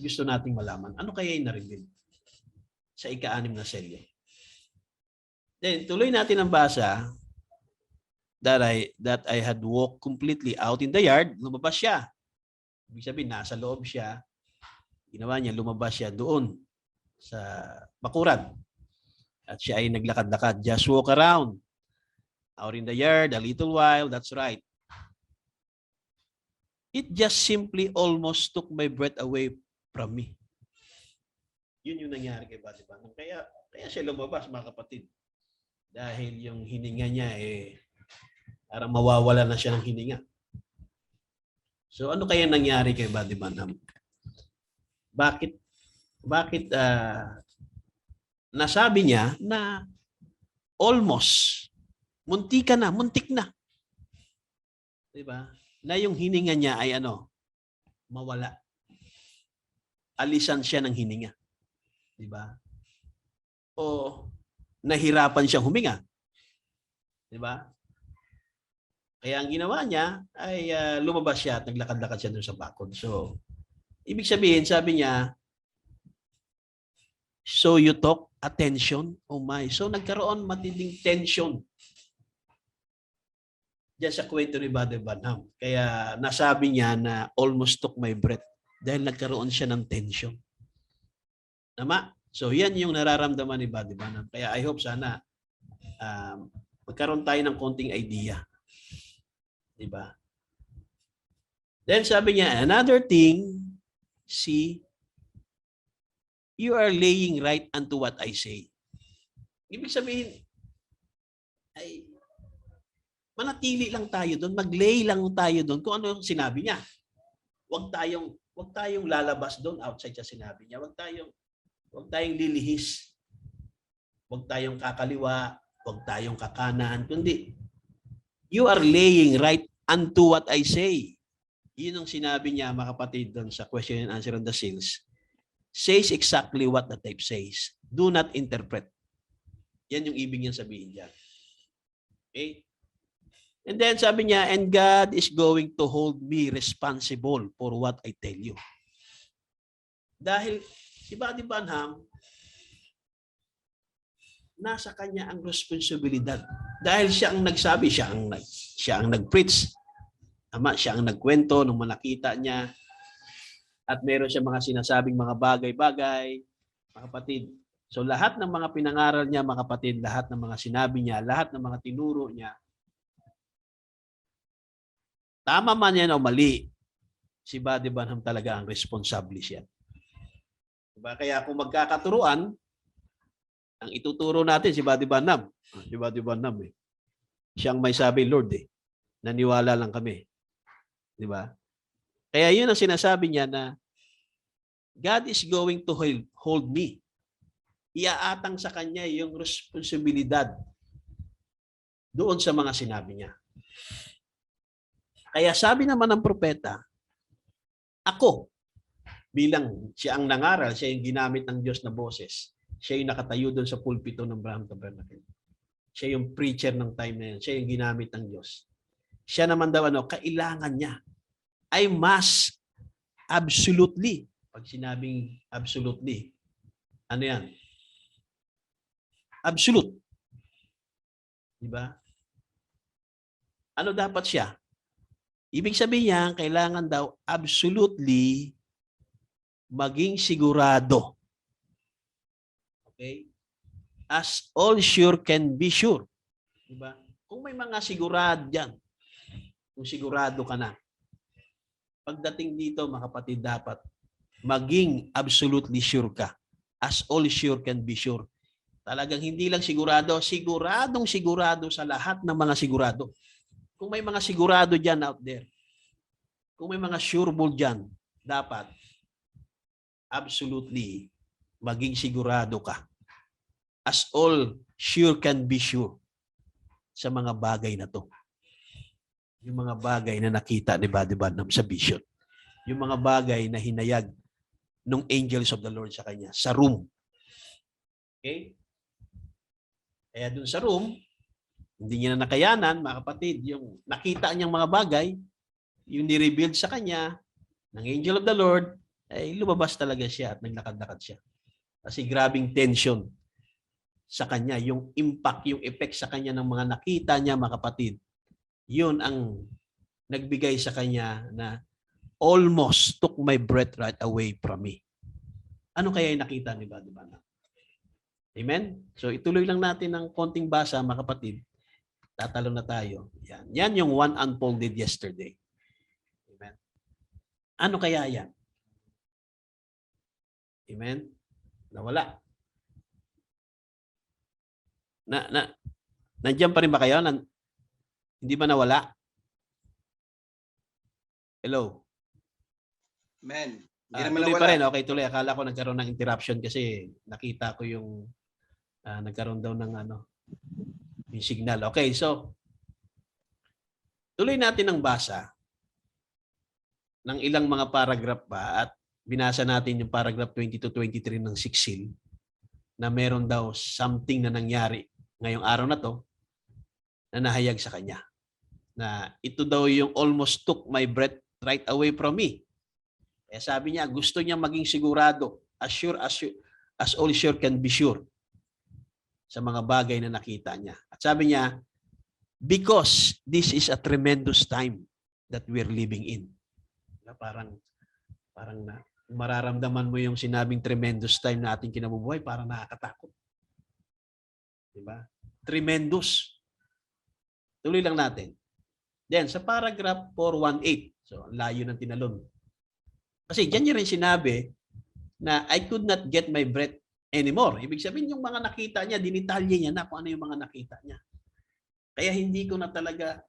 gusto nating malaman. Ano kaya yung na-revealed sa ika-6 na selyo? Then tuloy natin ang basa. That I had walked completely out in the yard, lumabas siya. Ibig sabihin, nasa loob siya. Ginawa niya, lumabas siya doon sa bakuran. At siya ay naglakad-lakad. Just walk around. Out in the yard, a little while. That's right. It just simply almost took my breath away from me. Yun yung nangyari kay Batiban. Kaya siya lumabas, mga kapatid. Dahil yung hininga niya parang mawawala na siya ng hininga. So ano kaya nangyari kay Buddy Banham? Bakit nasabi niya na almost muntik na. 'Di ba? Na yung hininga niya ay mawala. Alisan siya ng hininga. 'Di ba? O nahirapan siyang huminga. 'Di ba? Kaya ang ginawa niya ay lumabas siya at naglakad-lakad siya doon sa bakod. So, ibig sabihin, sabi niya, so you took attention? Oh my. So, nagkaroon matinding tension diyan sa kwento ni Brother Banham. Kaya nasabi niya na almost took my breath dahil nagkaroon siya ng tension. Tama? So, yan yung nararamdaman ni Brother Banham. Kaya I hope sana magkaroon tayo ng konting idea. Diba? Then sabi niya, another thing, see, you are laying right unto what I say. Ibig sabihin, ay manatili lang tayo doon, mag-lay lang tayo doon kung ano yung sinabi niya. Huwag tayong lalabas doon outside sa sinabi niya. Huwag tayong lilihis. Huwag tayong kakaliwa, huwag tayong kakanan, kundi you are laying right unto what I say. Yun ang sinabi niya, mga kapatid, doon sa question and answer on the seals. Says exactly what the type says. Do not interpret. Yan yung ibig niya sabihin dyan. Okay? And then sabi niya, and God is going to hold me responsible for what I tell you. Dahil si Buddy Banham, nasa kanya ang responsibilidad. Dahil siya ang nagsabi, siya ang nag-preach. Tama, siya ang nagkwento nung nakita niya. At meron siya mga sinasabing mga bagay-bagay, mga kapatid. So lahat ng mga pinangaral niya, mga kapatid, lahat ng mga sinabi niya, lahat ng mga tinuro niya, tama man yan o mali, si Buddy Banham talaga ang responsable siya. Diba? Kaya kung magkakaturuan, ang ituturo natin si Buddy Banham. Si Buddy Banham eh. Siyang may sabi, Lord eh. Naniwala lang kami. Di ba? Kaya yun ang sinasabi niya na God is going to hold me. Iaatang sa kanya yung responsibilidad doon sa mga sinabi niya. Kaya sabi naman ng propeta, ako, bilang siya ang nangaral, siya yung ginamit ng Diyos na boses, siya yung nakatayo doon sa pulpito ng Abraham Tabernacle. Siya yung preacher ng time na yan. Siya yung ginamit ng Diyos. Siya naman daw, kailangan niya ay mas absolutely. Pag sinabing absolutely, ano yan? Absolute. Diba? Ano dapat siya? Ibig sabihin niya, kailangan daw absolutely maging sigurado. Okay? As all sure can be sure. Diba? Kung may mga sigurado dyan, kung sigurado ka na, pagdating dito, mga kapatid, dapat maging absolutely sure ka. As all sure can be sure. Talagang hindi lang sigurado, siguradong sigurado sa lahat ng mga sigurado. Kung may mga sigurado dyan out there, kung may mga sure bull dyan, dapat absolutely maging sigurado ka. As all sure can be sure sa mga bagay na to. Yung mga bagay na nakita ni Buddy Badnam sa vision. Yung mga bagay na hinayag ng angels of the Lord sa kanya, sa room. Okay? Kaya dun sa room, hindi niya na nakayanan, mga kapatid, yung nakita niyang mga bagay, yung ni-revealed sa kanya ng angel of the Lord, ay lumabas talaga siya at naglakad-lakad siya. Kasi grabing tension sa kanya, yung impact, yung effect sa kanya ng mga nakita niya, mga kapatid, yun ang nagbigay sa kanya na almost took my breath right away from me. Ano kaya yung nakita ni Buddy Badnam? Amen? So ituloy lang natin ng konting basa, mga kapatid. Tatalo na tayo. Yan. Yan yung one unfolded yesterday. Amen? Ano kaya yan? Amen? Nawala. Nandiyan pa rin ba kayo? Hindi ba nawala? Hello? Amen. Hindi naman Tuloy nawala. pa rin. Okay, tuloy. Akala ko nagkaroon ng interruption kasi nakita ko yung nagkaroon daw ng yung signal. Okay, so tuloy natin ang basa ng ilang mga paragraph pa at binasa natin yung paragraph 22-23 ng 6 seal na meron daw something na nangyari ngayong araw na to na nahayag sa kanya. Na ito daw yung almost took my breath right away from me. Kaya sabi niya, gusto niya maging sigurado, as all sure can be sure sa mga bagay na nakita niya. At sabi niya, because this is a tremendous time that we're living in. Parang na mararamdaman mo yung sinabing tremendous time na ating kinabubuhay, parang nakakatakot. Diba? Tremendous. Tuloy lang natin. Then, sa paragraph 418, so ang layo ng tinalon. Kasi dyan niya rin sinabi na I could not get my breath anymore. Ibig sabihin yung mga nakita niya, dinitalye niya na kung ano yung mga nakita niya. Kaya hindi ko na talaga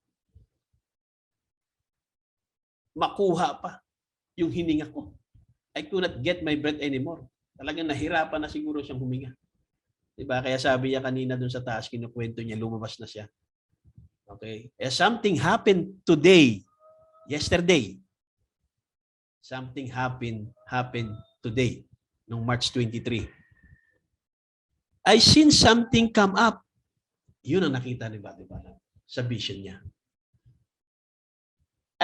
makuha pa yung hininga ko. I could not get my breath anymore. Talagang nahirapan na siguro siyang huminga. Diba? Kaya sabi niya kanina dun sa taas, kinukwento niya, lumabas na siya. Okay? Something happened today, yesterday. Something happened today, noong March 23. I seen something come up. Yun ang nakita ni Buddy Badnam sa vision niya.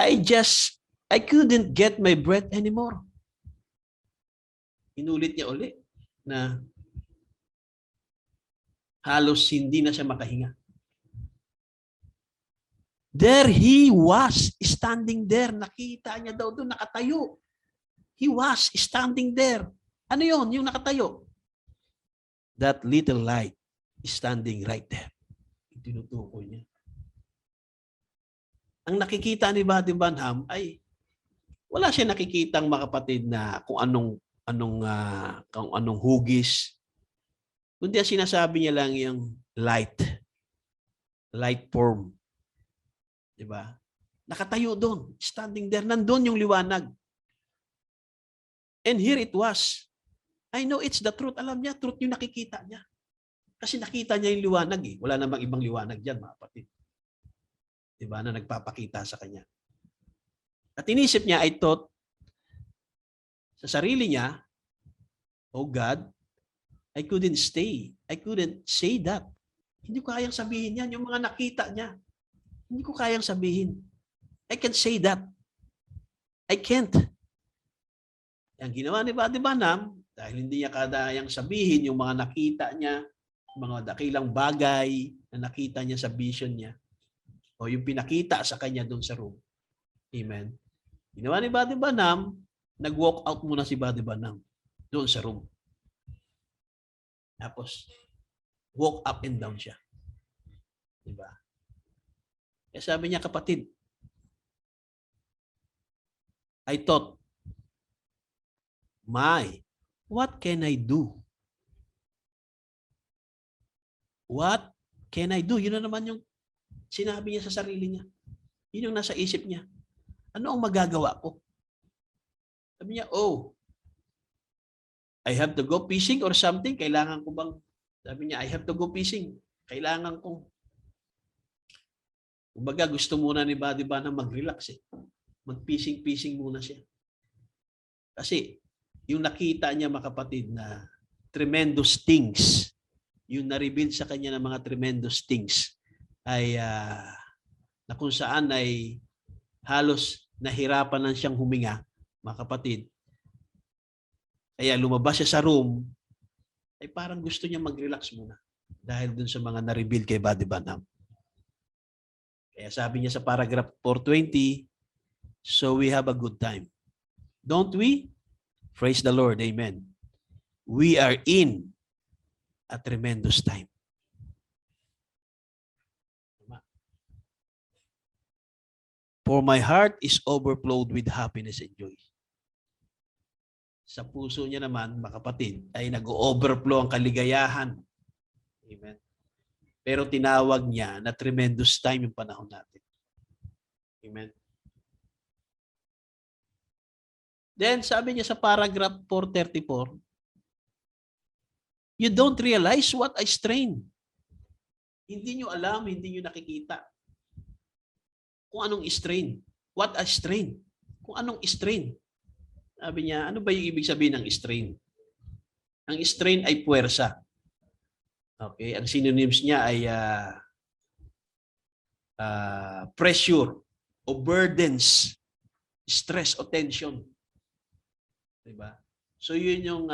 I couldn't get my breath anymore. Inulit niya uli na halos hindi na siya makahinga. There he was standing there. Nakita niya daw doon, nakatayo. He was standing there. Ano yun? Yung nakatayo. That little light is standing right there. Tinutukoy niya. Ang nakikita ni Buddy Badnam ay wala siya nakikitang mga kapatid na kung anong hugis. Kundi ang sinasabi niya lang yung light form. Diba? Nakatayo doon, standing there, nandun yung liwanag. And here it was. I know it's the truth. Alam niya, truth yung nakikita niya. Kasi nakita niya yung liwanag eh. Wala namang ibang liwanag dyan, mga kapatid. Diba? Na nagpapakita sa kanya. At inisip niya, I thought, sa sarili niya, oh God, I couldn't stay. I couldn't say that. Hindi ko kayang sabihin yan. Yung mga nakita niya, hindi ko kayang sabihin. I can't say that. I can't. Ang ginawa ni Buddy Branham, dahil hindi niya kadayang sabihin yung mga nakita niya, mga dakilang bagay na nakita niya sa vision niya, o yung pinakita sa kanya doon sa room. Amen. Ginawa ni Buddy Branham, nag-walk out muna si Buddy Branham doon sa room. Tapos, walk up and down siya. Diba? Kaya sabi niya, kapatid, I thought, what can I do? What can I do? Yun na naman yung sinabi niya sa sarili niya. Yun yung nasa isip niya. Ano ang magagawa ko? Sabi niya, I have to go fishing or something. Kailangan ko bang, sabi niya, I have to go fishing. Kailangan kong, kumbaga gusto muna ni Buddy Branham mag-relax eh. Mag-fishing muna siya. Kasi, yung nakita niya mga kapatid na tremendous things, yung na-reveal sa kanya ng mga tremendous things, ay na kung saan ay halos nahirapan lang siyang huminga, mga kapatid. Kaya lumabas siya sa room, ay parang gusto niya mag-relax muna dahil dun sa mga na-reveal kay Buddy Branham. Kaya sabi niya sa paragraph 420, so we have a good time. Don't we? Praise the Lord. Amen. We are in a tremendous time. For my heart is overflowed with happiness and joy. Sa puso niya naman, mga kapatid, ay nag-overflow ang kaligayahan. Amen. Pero tinawag niya na tremendous time yung panahon natin. Amen. Then, sabi niya sa paragraph 434, you don't realize what I strain. Hindi niyo alam, hindi niyo nakikita kung anong strain. What I strain. Kung anong strain. Sabi niya, ano ba yung ibig sabihin ng strain? Ang strain ay puwersa. Okay, ang synonyms niya ay pressure o burdens, stress o tension. Diba? So yun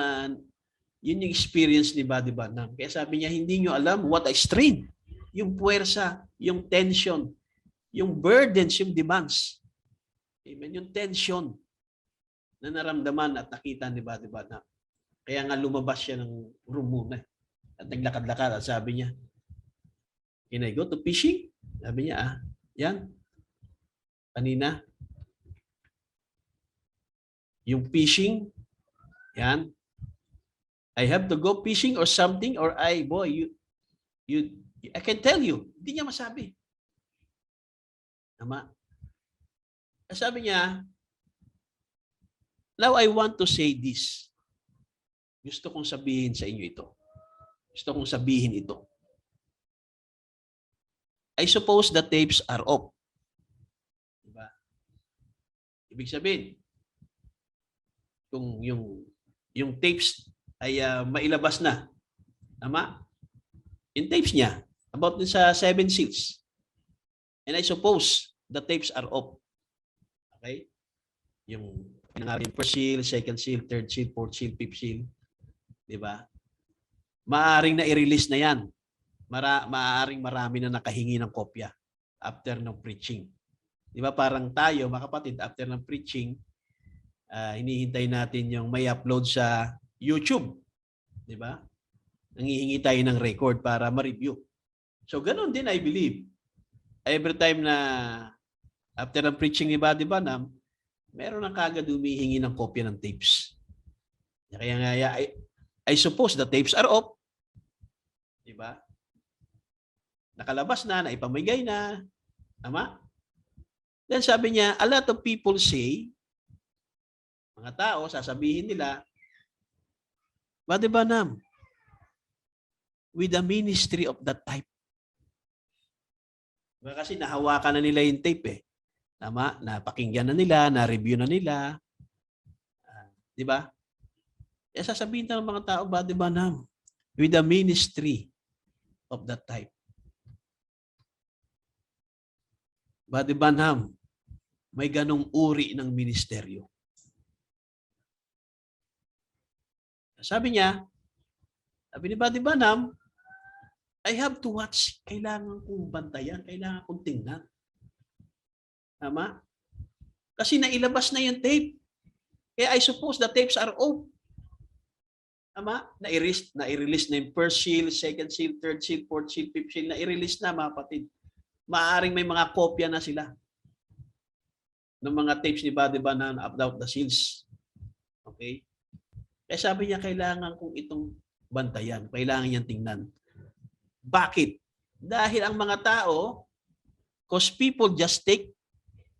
yung experience ni Buddy Branham. Kaya sabi niya, hindi nyo alam what I strain. Yung puwersa, yung tension, yung burdens, yung demands. Amen. Yung tension na naramdaman at nakita ni Buddy Branham. Kaya nga lumabas siya ng room muna. At naglakad-lakad at sabi niya, can I go to fishing? Sabi niya, yan. Kanina. Yung fishing, yan. I have to go fishing or something or I can tell you. Hindi niya masabi. Tama. Sabi niya, now I want to say this. Gusto kong sabihin sa inyo ito. Gusto kong sabihin ito. I suppose the tapes are off. Diba? Ibig sabihin, kung yung tapes ay mailabas na. Tama? Yung tapes niya, about din sa 7 seals. And I suppose the tapes are off. Okay? Yung first seal, second seal, third seal, fourth seal, fifth seal. Diba? Maaring na i-release na yan. Maaring marami na nakahingi ng kopya after ng preaching. Diba? Parang tayo, mga kapatid, after ng preaching, hinihintay natin yung may upload sa YouTube. Diba? Nangihingi tayo ng record para ma-review. So, ganun din, I believe. Every time na after ng preaching ni Buddy Branham, meron na kagad humihingi ng kopya ng tapes. Kaya nga, I suppose the tapes are off. Diba? Nakalabas na, naipamigay na. Tama? Then sabi niya, a lot of people say, mga tao, sasabihin nila, Buddy Branham, with a ministry of that type. Kasi nahawakan na nila yung tape eh. Tama? Napakinggan na nila, na-review na nila. Di ba? Eh, sasabihin ng mga tao, Buddy Branham, with a ministry of that type. Buddy Branham, may ganong uri ng ministeryo. Sabi ni Buddy Branham, I have to watch. Kailangan kong bantayan. Kailangan kong tingnan. Tama? Kasi nailabas na yung tape. Kaya I suppose the tapes are off. Tama? Na-release na yung first seal, second seal, third seal, fourth seal, fifth seal. Na-release na, mga kapatid. Maaring may mga kopya na sila ng mga tapes ni Buddy Branham about the seals. Okay? Kaya sabi niya, kailangan kong itong bantayan. Kailangan niyang tingnan. Bakit? Dahil ang mga tao, because people just take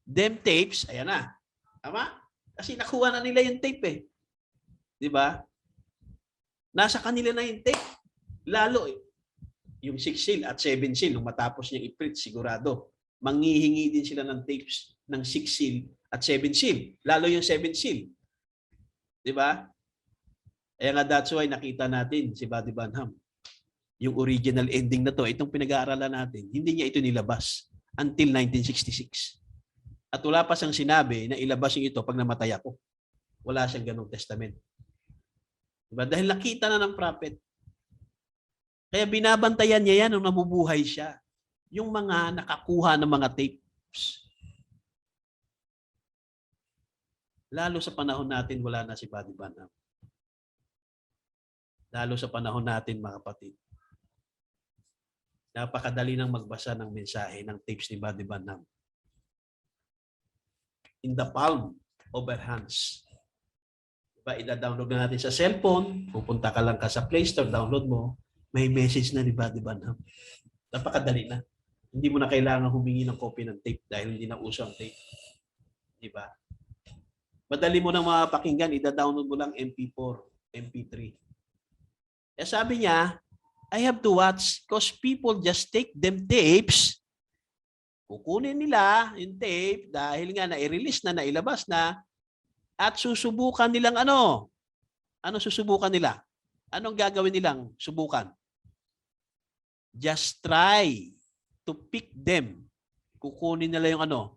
them tapes, ayan na. Tama? Kasi nakuha na nila yung tape eh. Di ba? Nasa kanila na yung tape. Lalo eh. Yung 6 seal at 7 seal, nung matapos niyang i-print, sigurado, manghihingi din sila ng tapes ng 6 seal at 7 seal. Lalo yung 7 seal. Di ba? Kaya nga that's why nakita natin si Buddy Branham. Yung original ending na to, itong pinag-aaralan natin, hindi niya ito nilabas until 1966. At wala pa siyang sinabi na ilabas niya ito pag namatay ako. Wala siyang ganong testament. Diba? Dahil nakita na ng prophet. Kaya binabantayan niya yan nung nabubuhay siya. Yung mga nakakuha ng mga tapes. Lalo sa panahon natin, wala na si Buddy Branham. Lalo sa panahon natin, mga kapatid. Napakadali nang magbasa ng mensahe ng tapes ni Buddy Branham. In the palm of our hands. Diba, ida-download na natin sa cellphone, pupunta ka lang sa Play Store, download mo, may message na ni Buddy Branham. Napakadali na. Hindi mo na kailangan humingi ng copy ng tape dahil hindi na uso ang tape. Diba? Madali mo na mapakinggan, ida-download mo lang MP4, MP3. Kaya sabi niya, I have to watch because people just take them tapes. Kukunin nila yung tape dahil nga na-release na, nailabas na, at susubukan nilang ano? Ano susubukan nila? Anong gagawin nilang subukan? Just try to pick them. Kukunin nila yung ano?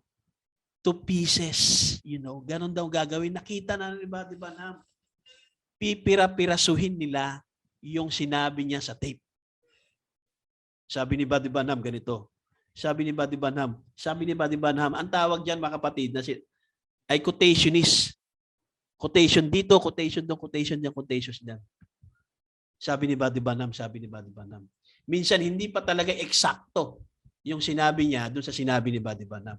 To pieces. You know, ganun daw gagawin. Nakita na nila, di ba na? Pipira-pirasuhin nila yung sinabi niya sa tape. Sabi ni Buddy Branham ganito. Sabi ni Buddy Branham, ang tawag diyan mga kapatid na ay quotationist. Quotation dito, quotation doon, quotation diyan, quotations diyan. Sabi ni Buddy Branham. Minsan hindi pa talaga eksakto yung sinabi niya doon sa sinabi ni Buddy Branham.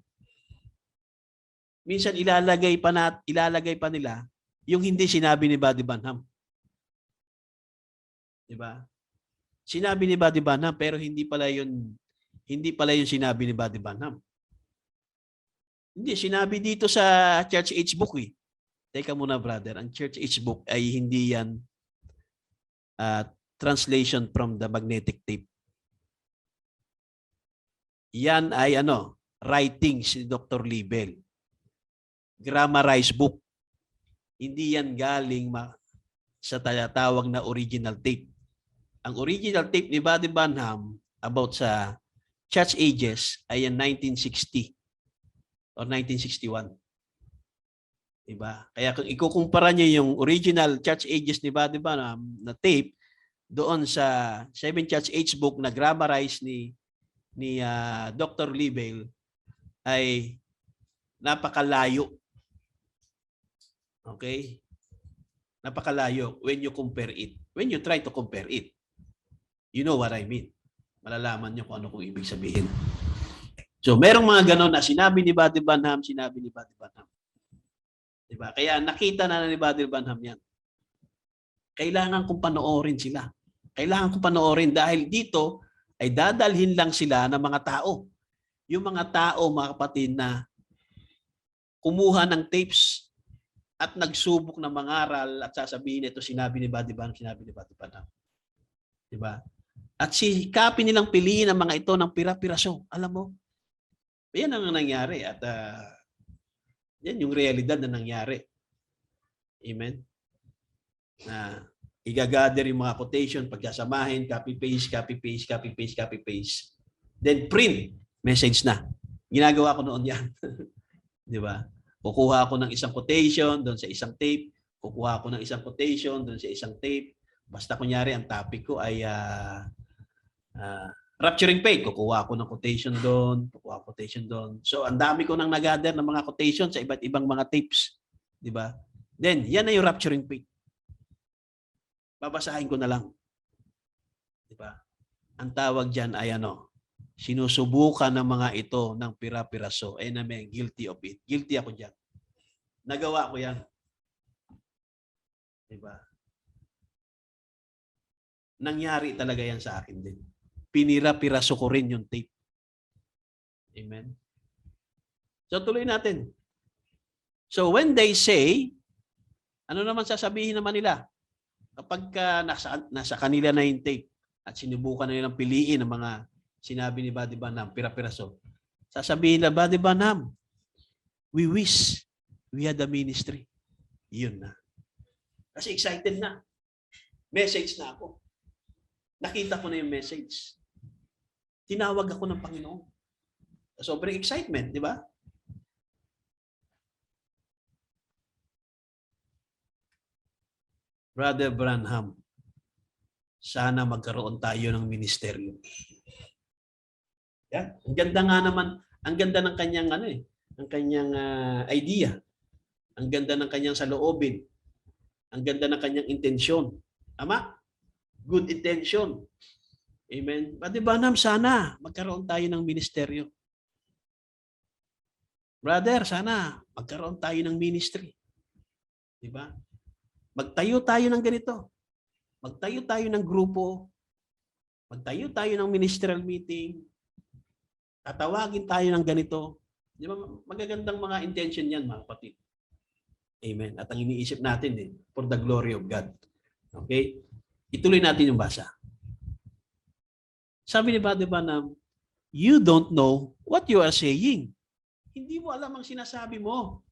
Minsan ilalagay pa nila yung hindi sinabi ni Buddy Branham. Di ba? Sinabi ni Buddy Branham pero hindi pala yun sinabi ni Buddy Branham. Hindi, sinabi dito sa Church Age Book eh. Teka muna brother, ang Church Age Book ay hindi yan translation from the magnetic tape. Yan ay writings ni Dr. Liebel. Grammarized book. Hindi yan galing sa tawag na original tape. Ang original tape ni Buddy Branham about sa Church Ages ay yan 1960 or 1961. Diba? Kaya kung ikukumpara niyo yung original Church Ages ni Buddy Branham na tape doon sa 7 Church Age book na grammarized ni Dr. Liebel ay napakalayo. Okay? Napakalayo when you compare it. When you try to compare it. You know what I mean. Malalaman niyo kung ano kung ibig sabihin. So, merong mga ganon na sinabi ni Buddy Branham. Diba? Kaya nakita na ni Buddy Branham yan. Kailangan kong panoorin sila. Kailangan kong panoorin dahil dito ay dadalhin lang sila ng mga tao. Yung mga tao, mga kapatid, na kumuha ng tapes at nagsubok ng mangaral at sasabihin ito sinabi ni Buddy Branham. Diba? At sikapin nilang piliin ang mga ito ng pira-piraso. Alam mo? Yan ang nangyari. At Yan yung realidad na nangyari. Amen? Na igagather yung mga quotation, pagkasamahin, copy-paste, copy-paste, copy-paste, copy-paste. Then print, message na. Ginagawa ko noon yan. Di ba? Kukuha ako ng isang quotation doon sa isang tape. Kukuha ako ng isang quotation doon sa isang tape. Basta kunyari, ang topic ko ay rapturing faith. Kukuha ako ng quotation doon. Kukuha quotation doon. So, ang dami ko nang nag-gather ng mga quotation sa iba't ibang mga tapes. Di ba? Then, yan na yung rapturing faith. Babasahin ko na lang. Di ba? Ang tawag dyan ay sinusubukan ng mga ito ng pira-piraso. Namin, guilty of it. Guilty ako dyan. Nagawa ko yan. Diba? Nangyari talaga yan sa akin din. Pinira-piraso ko rin yung tape. Amen? So tuloy natin. So when they say, ano naman sasabihin naman nila? Kapag nasa kanila na yung tape at sinubukan na nilang piliin ang mga sinabi ni Buddy Branham, pira-piraso. Sasabihin na, Buddy Branham, we wish we had a ministry. Yun na. Kasi excited na. Message na ako. Nakita ko na yung message. Tinawag ako ng Panginoon. Sobrang excitement, di ba? Brother Branham, sana magkaroon tayo ng ministeryo. Yan. Ang ganda nga naman, ang ganda ng kanyang ang kanyang idea. Ang ganda ng kanyang saloobin. Ang ganda ng kanyang intensyon. Tama? Good intention. Amen. Brother Branham, sana magkaroon tayo ng ministeryo. Brother, sana magkaroon tayo ng ministry. Di ba? Magtayo tayo ng ganito. Magtayo tayo ng grupo. Magtayo tayo ng ministerial meeting. Tatawagin tayo ng ganito. Di ba? Magagandang mga intention yan, mga kapatid. Amen. At ang iniisip natin din, for the glory of God. Okay? Ituloy natin yung basa. Sabi ni Brother Branham, you don't know what you are saying. Hindi mo alam ang sinasabi mo.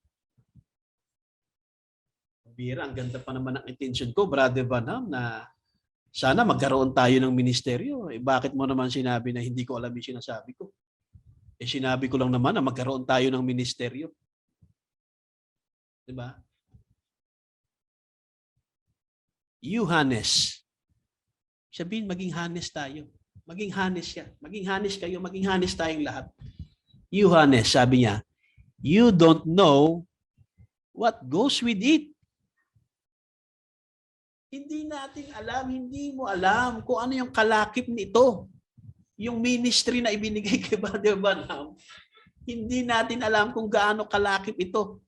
Bira, ang ganda pa naman ng intention ko, Brother Branham, na sana magkaroon tayo ng ministeryo. Bakit mo naman sinabi na hindi ko alam yung sinasabi ko? Sinabi ko lang naman na magkaroon tayo ng ministeryo. Diba? You honest. Sabihin, maging honest tayo. Maging honest siya. Maging honest kayo. Maging honest tayong lahat. You honest, sabi niya, you don't know what goes with it. Hindi natin alam, hindi mo alam kung ano yung kalakip nito. Yung ministry na ibinigay kay Brother Branham, hindi natin alam kung gaano kalakip ito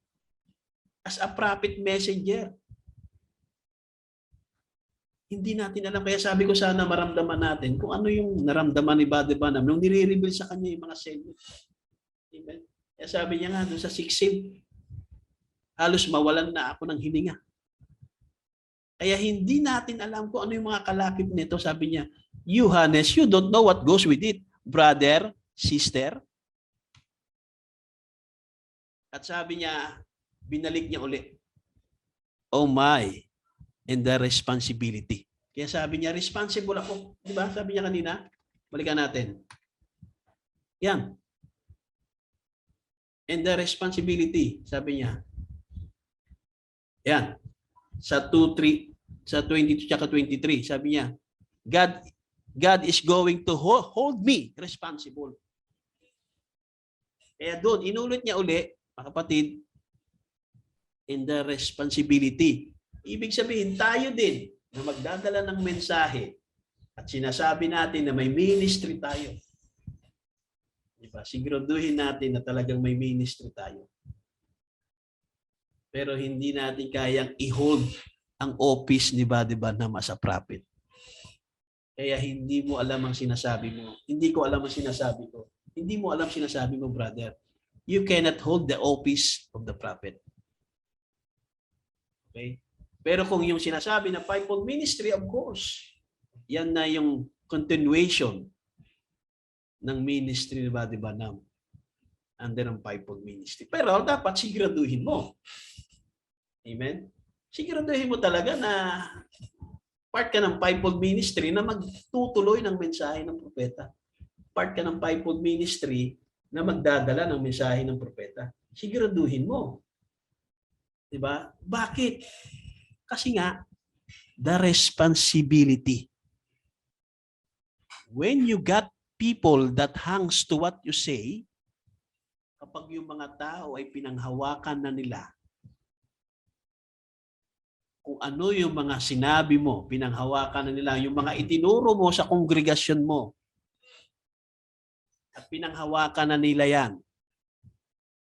as a prophet messenger. Hindi natin alam. Kaya sabi ko sana maramdaman natin kung ano yung naramdaman ni Brother Branham nung nire-reveal sa kanya yung mga selyo. Amen. Kaya sabi niya nga doon sa 6 halos mawalan na ako ng hininga. Kaya hindi natin alam kung ano yung mga kalakip nito. Sabi niya, you honest, you don't know what goes with it. Brother, sister. At sabi niya, binalik niya uli. Oh my, and the responsibility. Kaya sabi niya, responsible ako. Di ba? Sabi niya kanina. Balikan natin. Yan. And the responsibility, sabi niya. Yan. Sa 22 tsaka 23, sabi niya, God is going to hold me responsible. Kaya doon, inulit niya uli, mga kapatid, in the responsibility. Ibig sabihin, tayo din na magdadala ng mensahe at sinasabi natin na may ministry tayo. Diba? Siguraduhin natin na talagang may ministry tayo. Pero hindi natin kayang i-hold ang office ni Brother Branham as a prophet. Kaya hindi mo alam ang sinasabi mo. Hindi ko alam ang sinasabi ko. Hindi mo alam sinasabi mo, brother. You cannot hold the office of the prophet. Okay? Pero kung yung sinasabi na fivefold ministry, of course, yan na yung continuation ng ministry ni Brother Branham. under ng fivefold ministry. Pero dapat siguraduhin mo. Amen? Siguraduhin mo talaga na part ka ng fivefold ministry na magtutuloy ng mensahe ng propeta. Part ka ng fivefold ministry na magdadala ng mensahe ng propeta. Siguraduhin mo. Diba? Bakit? Kasi nga, the responsibility. When you got people that hangs to what you say, kapag yung mga tao ay pinanghawakan na nila, kung ano yung mga sinabi mo, pinanghawakan na nila, yung mga itinuro mo sa kongregasyon mo, at pinanghawakan na nila yan,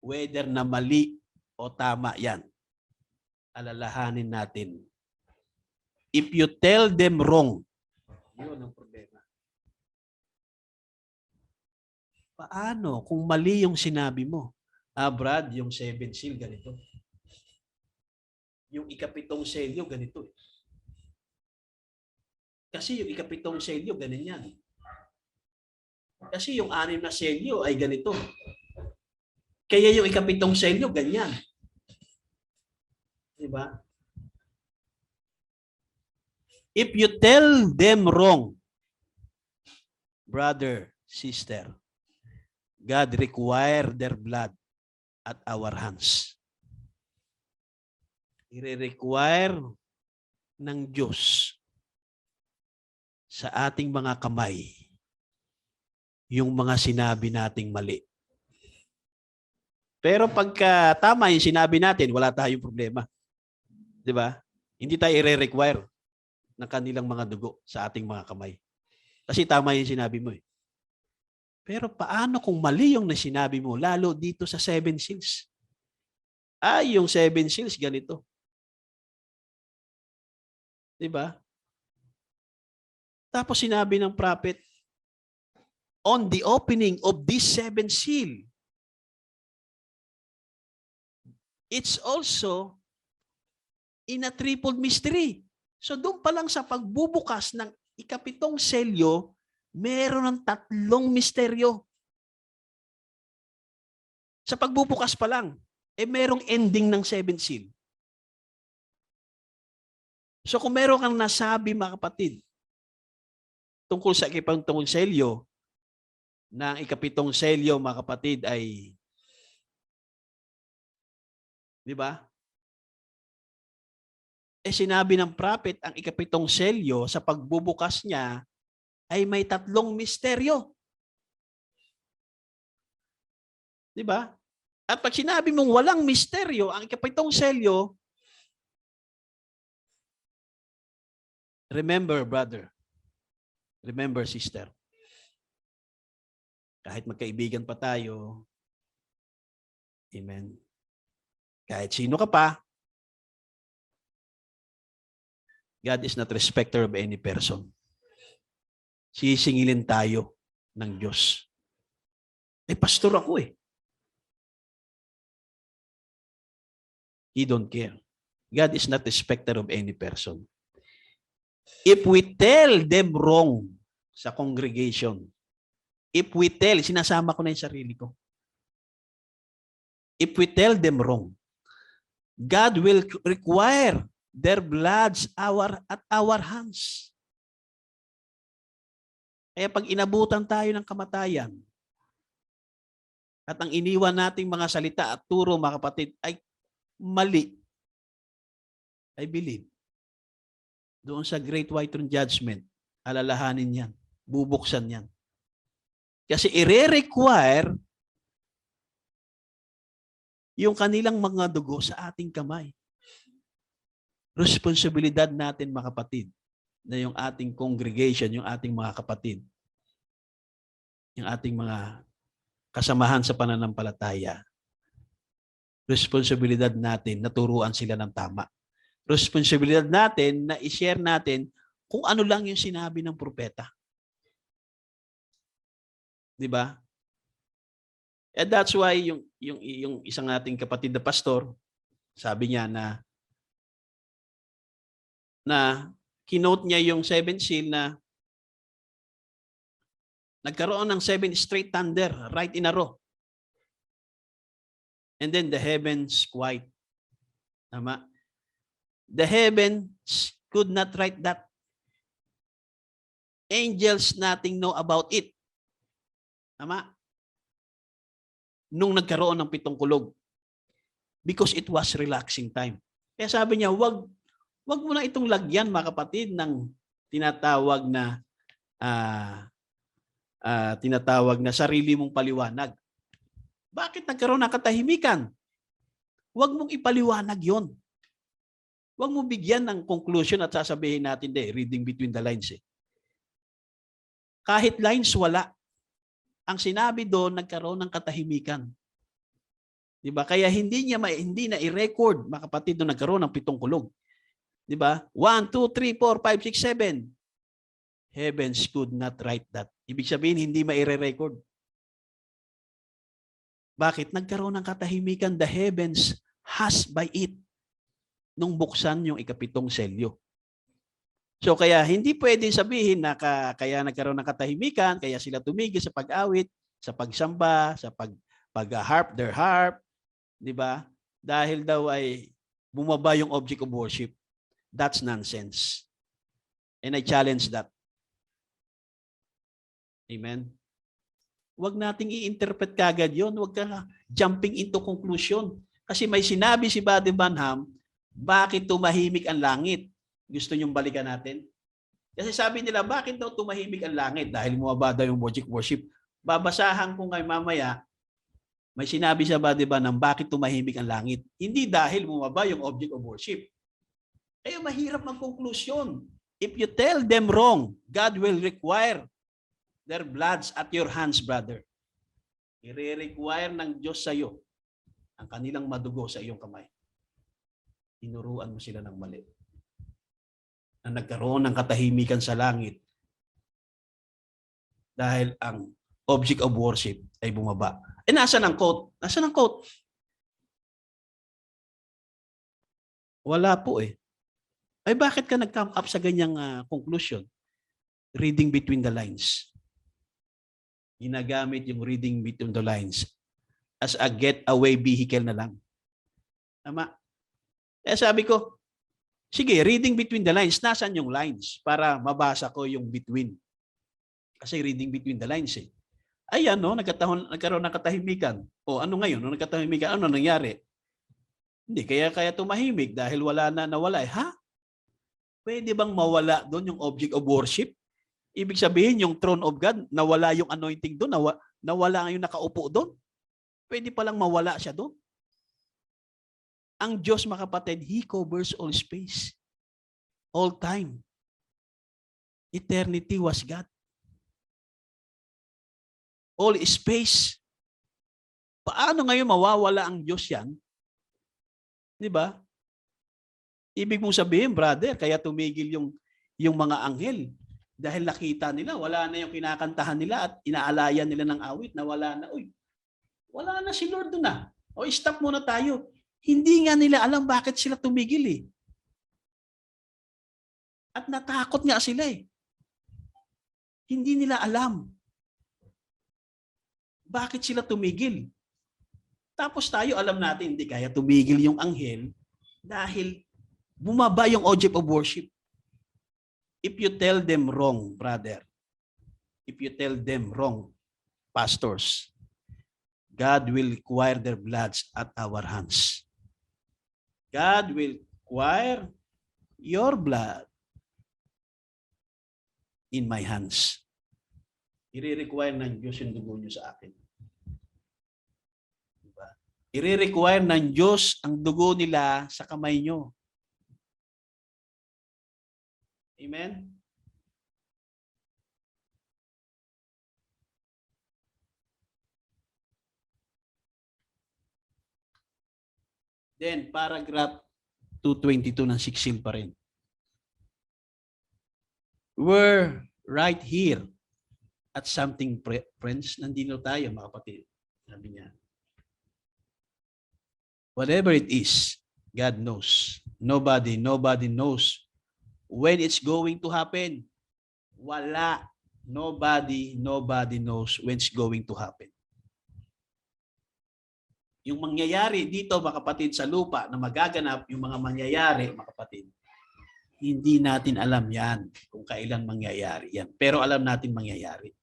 whether na mali o tama yan, alalahanin natin. If you tell them wrong, yun ang problema. Paano kung mali yung sinabi mo? Brad, yung 7 seal ganito. Yung ikapitong selyo ganito. Kasi yung ikapitong selyo ganyan. Kasi yung 6 na selyo ay ganito. Kaya yung ikapitong selyo ganyan. Diba? If you tell them wrong, brother, sister, God require their blood at our hands. I-require ng Diyos sa ating mga kamay yung mga sinabi nating mali. Pero pagka tama yung sinabi natin, wala tayong problema. Di ba? Hindi tayo i-require ng kanilang mga dugo sa ating mga kamay. Kasi tama yung sinabi mo eh. Pero paano kung mali yung sinabi mo, lalo dito sa 7 seals? Yung 7 seals ganito. Diba? Tapos sinabi ng prophet, on the opening of this 7 seal, it's also in a triple mystery. So doon pa lang sa pagbubukas ng ikapitong selyo, meron ng 3 misteryo. Sa pagbubukas pa lang, merong ending ng 7 seal. So kung meron kang nasabi mga kapatid, tungkol sa ikapitong selyo, na ang ikapitong selyo mga kapatid ay, di ba? Sinabi ng prophet, ang ikapitong selyo sa pagbubukas niya ay may 3 misteryo. Di ba? At pag sinabi mong walang misteryo, ang ikapitong selyo, remember, brother. Remember, sister. Kahit magkaibigan pa tayo, amen. Kahit sino ka pa, God is not respecter of any person. Sisingilin tayo ng Diyos. Pastor ako eh. He don't care. God is not respecter of any person. If we tell them wrong sa congregation, if we tell, sinasama ko na yung sarili ko. If we tell them wrong, God will require their bloods at our hands. Kaya pag inabutan tayo ng kamatayan, at ang iniwan nating mga salita at turo, mga kapatid, ay mali, I believe, doon sa Great White Throne Judgment, alalahanin yan, bubuksan yan. Kasi i-require yung kanilang mga dugo sa ating kamay. Responsibilidad natin mga kapatid, na yung ating congregation, yung ating mga kapatid, yung ating mga kasamahan sa pananampalataya, responsibilidad natin na turuan sila ng tama. Responsibilidad natin na i-share natin kung ano lang yung sinabi ng propeta. Di ba? And that's why yung isang nating kapatid na pastor, sabi niya na kinote niya yung 7 seal na nagkaroon ng 7 straight thunder right in a row. And then the heavens quiet. Tama? The heavens could not write that. Angels nothing know about it. Tama? Nung nagkaroon ng 7 kulog. Because it was relaxing time. Kaya sabi niya, wag mo na itong lagyan, mga kapatid, ng tinatawag na sarili mong paliwanag. Bakit nagkaroon ng katahimikan? Huwag mong ipaliwanag yon. Huwag mo bigyan ng conclusion at sasabihin natin, reading between the lines. Kahit lines, wala. Ang sinabi doon, nagkaroon ng katahimikan. Diba? Kaya hindi na i-record, mga kapatid, doon nagkaroon ng 7 kulog. Diba? 1, 2, 3, 4, 5, 6, 7. Heavens could not write that. Ibig sabihin, hindi ma-i-record. Bakit? Nagkaroon ng katahimikan. The heavens has by it nung buksan yung 7 selyo. So kaya hindi pwedeng sabihin na kaya nagkaroon ng katahimikan, kaya sila tumigil sa pag-awit, sa pagsamba, sa pag-harp their harp, di ba? Dahil daw ay bumaba yung object of worship. That's nonsense. And I challenge that. Amen. Huwag nating i-interpret kagad yun. Huwag ka jumping into conclusion. Kasi may sinabi si Buddy Branham, bakit tumahimik ang langit? Gusto niyong balikan natin? Kasi sabi nila, bakit daw tumahimik ang langit? Dahil bumaba daw yung object worship. Babasahan ko ngayon mamaya, may sinabi sa Buddy Branham, bakit tumahimik ang langit? Hindi dahil bumaba yung object of worship. Kaya mahirap mag-conclusion. If you tell them wrong, God will require their bloods at your hands, brother. I-require ng Diyos sa iyo ang kanilang madugo sa iyong kamay. Tinuruan mo sila ng mali. Na nagkaroon ng katahimikan sa langit dahil ang object of worship ay bumaba. Nasaan ang quote? Nasaan ang quote? Wala po Ay bakit ka nag-come up sa ganyang conclusion? Reading between the lines. Ginagamit yung reading between the lines as a getaway vehicle na lang. Tama? Kaya sabi ko, sige, reading between the lines. Nasaan yung lines para mabasa ko yung between? Kasi reading between the lines Ayan, nagkaroon ng katahimikan. O ano ngayon? Nung nagkatahimikan, ano nangyari? Hindi, kaya tumahimik dahil nawala. Ha? Pwede bang mawala doon yung object of worship? Ibig sabihin, yung throne of God, nawala yung anointing doon, nawala yung nakaupo doon. Pwede palang mawala siya doon. Ang Diyos, mga kapatid, He covers all space, all time. Eternity was God. All space. Paano ngayon mawawala ang Diyos yan? Di ba? Ibig mong sabihin, brother, kaya tumigil yung mga anghel. Dahil nakita nila, wala na yung kinakantahan nila at inaalayan nila ng awit na wala na. Wala na si Lord doon na. Stop muna tayo. Hindi nga nila alam bakit sila tumigil At natakot nga sila Hindi nila alam bakit sila tumigil. Tapos tayo alam natin, hindi kaya tumigil yung anghel dahil bumaba yung object of worship. If you tell them wrong, brother, if you tell them wrong, pastors, God will require their bloods at our hands. God will require your blood in my hands. I-require ng Diyos yung dugo niyo sa akin. Diba? I-require ng Diyos ang dugo nila sa kamay niyo. Amen? Then, paragraph 222 ng 6 seal pa rin. We're right here at something, friends. Nandito tayo, mga kapatid. Sabi niya. Whatever it is, God knows. Nobody knows when it's going to happen. Wala. Nobody knows when it's going to happen. yung mangyayari dito, mga kapatid, sa lupa na magaganap, yung mga mangyayari, mga kapatid, hindi natin alam yan kung kailan mangyayari yan. Pero alam natin mangyayari.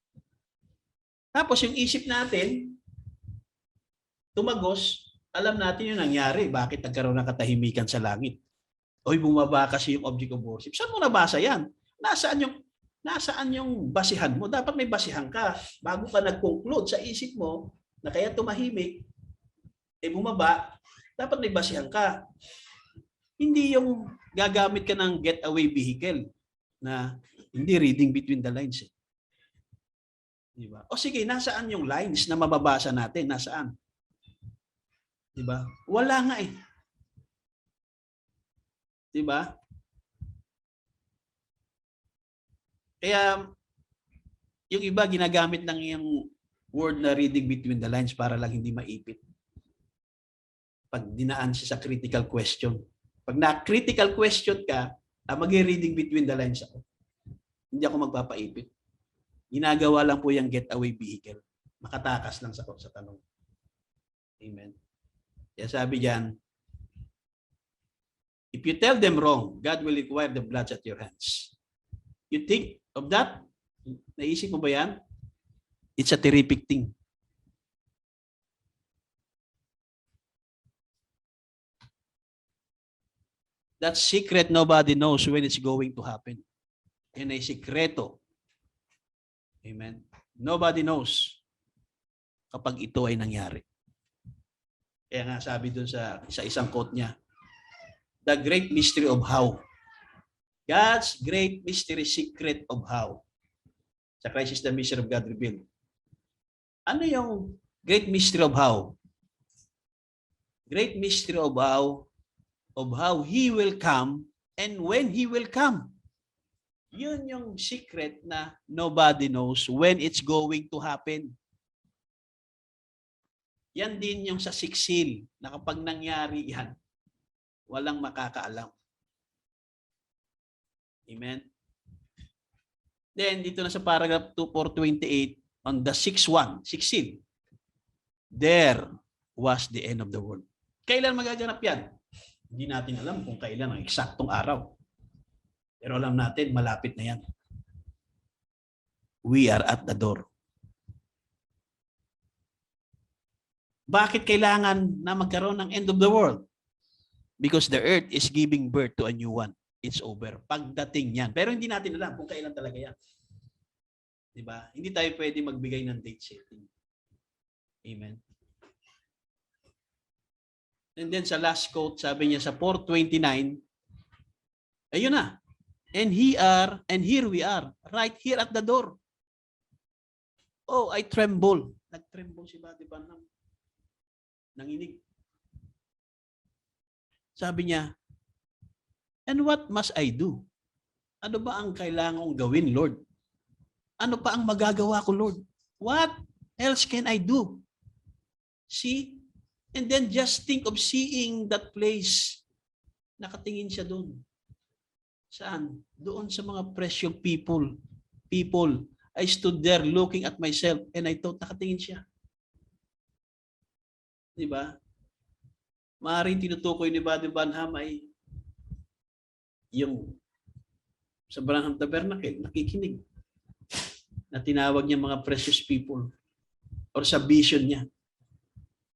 Tapos yung isip natin, tumagos, alam natin yung nangyari. Bakit nagkaroon ng katahimikan sa langit? Oy, bumaba kasi yung object of worship. Saan mo nabasa yan? Nasaan yung basihan mo? Dapat may basihan ka. Bago ka nag-conclude sa isip mo na kaya tumahimik, bumaba, dapat may basihan ka. Hindi yung gagamit ka ng getaway vehicle na hindi reading between the lines. Diba? O sige, nasaan yung lines na mababasa natin? Nasaan? Diba? Wala nga eh. Diba? Kaya yung iba ginagamit lang yung word na reading between the lines para lang hindi maipit. Pag dinaan siya sa critical question. Pag na-critical question ka, mag-reading between the lines ako. Hindi ako magpapaipit. Ginagawa lang po yung getaway vehicle. Makatakas lang sa tanong. Amen. Kaya sabi diyan, if you tell them wrong, God will require the blood at your hands. You think of that? Naisip mo ba yan? It's a terrific thing. That secret nobody knows when it's going to happen. Yan ay sikreto. Amen. Nobody knows kapag ito ay nangyari. Kaya nga sabi dun sa isang quote niya, the great mystery of how. God's great mystery, secret of how. Sa Christ is the mystery of God revealed. Ano yung great mystery of how? Great mystery of how He will come and when He will come. Yun yung secret na nobody knows when it's going to happen. Yan din yung sa sixth seal na kapag nangyari yan, walang makakaalam. Amen? Then, dito na sa paragraph 428, on the sixth seal, there was the end of the world. Kailan magaganap yan? Hindi natin alam kung kailan ang eksaktong araw. Pero alam natin, malapit na yan. We are at the door. Bakit kailangan na magkaroon ng end of the world? Because the earth is giving birth to a new one. It's over. Pagdating yan. Pero hindi natin alam kung kailan talaga yan. Diba? Hindi tayo pwede magbigay ng date setting. Amen. And then sa last quote, sabi niya sa 429, ayun na. And here we are, right here at the door. Oh, I tremble. Nag-tremble si Buddy Branham. Nanginig. Sabi niya, and what must I do? Ano ba ang kailangan kong gawin, Lord? Ano pa ang magagawa ko, Lord? What else can I do? See? And then just think of seeing that place. Nakatingin siya doon. Saan? Doon sa mga precious people. I stood there looking at myself and I thought nakatingin siya. Diba? Maaaring tinutukoy ni Buddy Branham ay yung sa Branham Tabernacle, nakikinig. Na tinawag niya mga precious people or sa vision niya.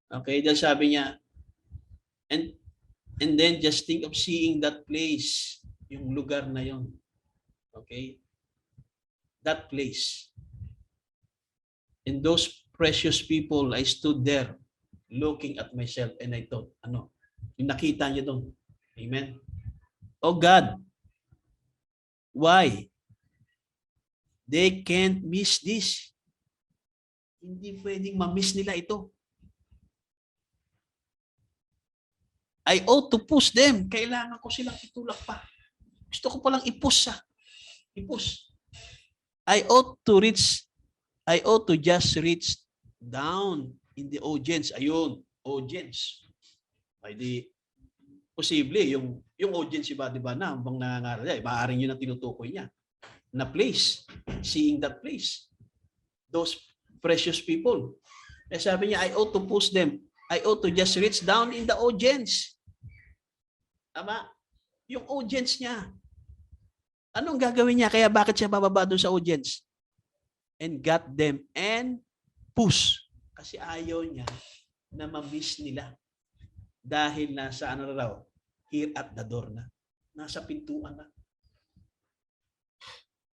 Okay, dahil sabi niya, and then just think of seeing that place, yung lugar na yon. Okay? That place. And those precious people, I stood there looking at myself and I thought, yung nakita niya doon. Amen? Oh God, why? They can't miss this. Hindi pwedeng ma-miss nila ito. I ought to push them. Kailangan ko silang itulak pa. Gusto ko palang i-push. I ought to just reach down in the audience. Ayun, audience. Ay di, posible, yung audience iba, di ba na, habang nangangaral niya, maaaring yun ang tinutukoy niya. Na place, seeing that place. Those precious people. Eh sabi niya, I ought to push them I ought to just reach down in the audience. Tama? Yung audience niya. Anong gagawin niya? Kaya bakit siya bababa doon sa audience? And got them and push. Kasi ayaw niya na ma-miss nila. Dahil nasa ano raw, here at the door na. Nasa pintuan na.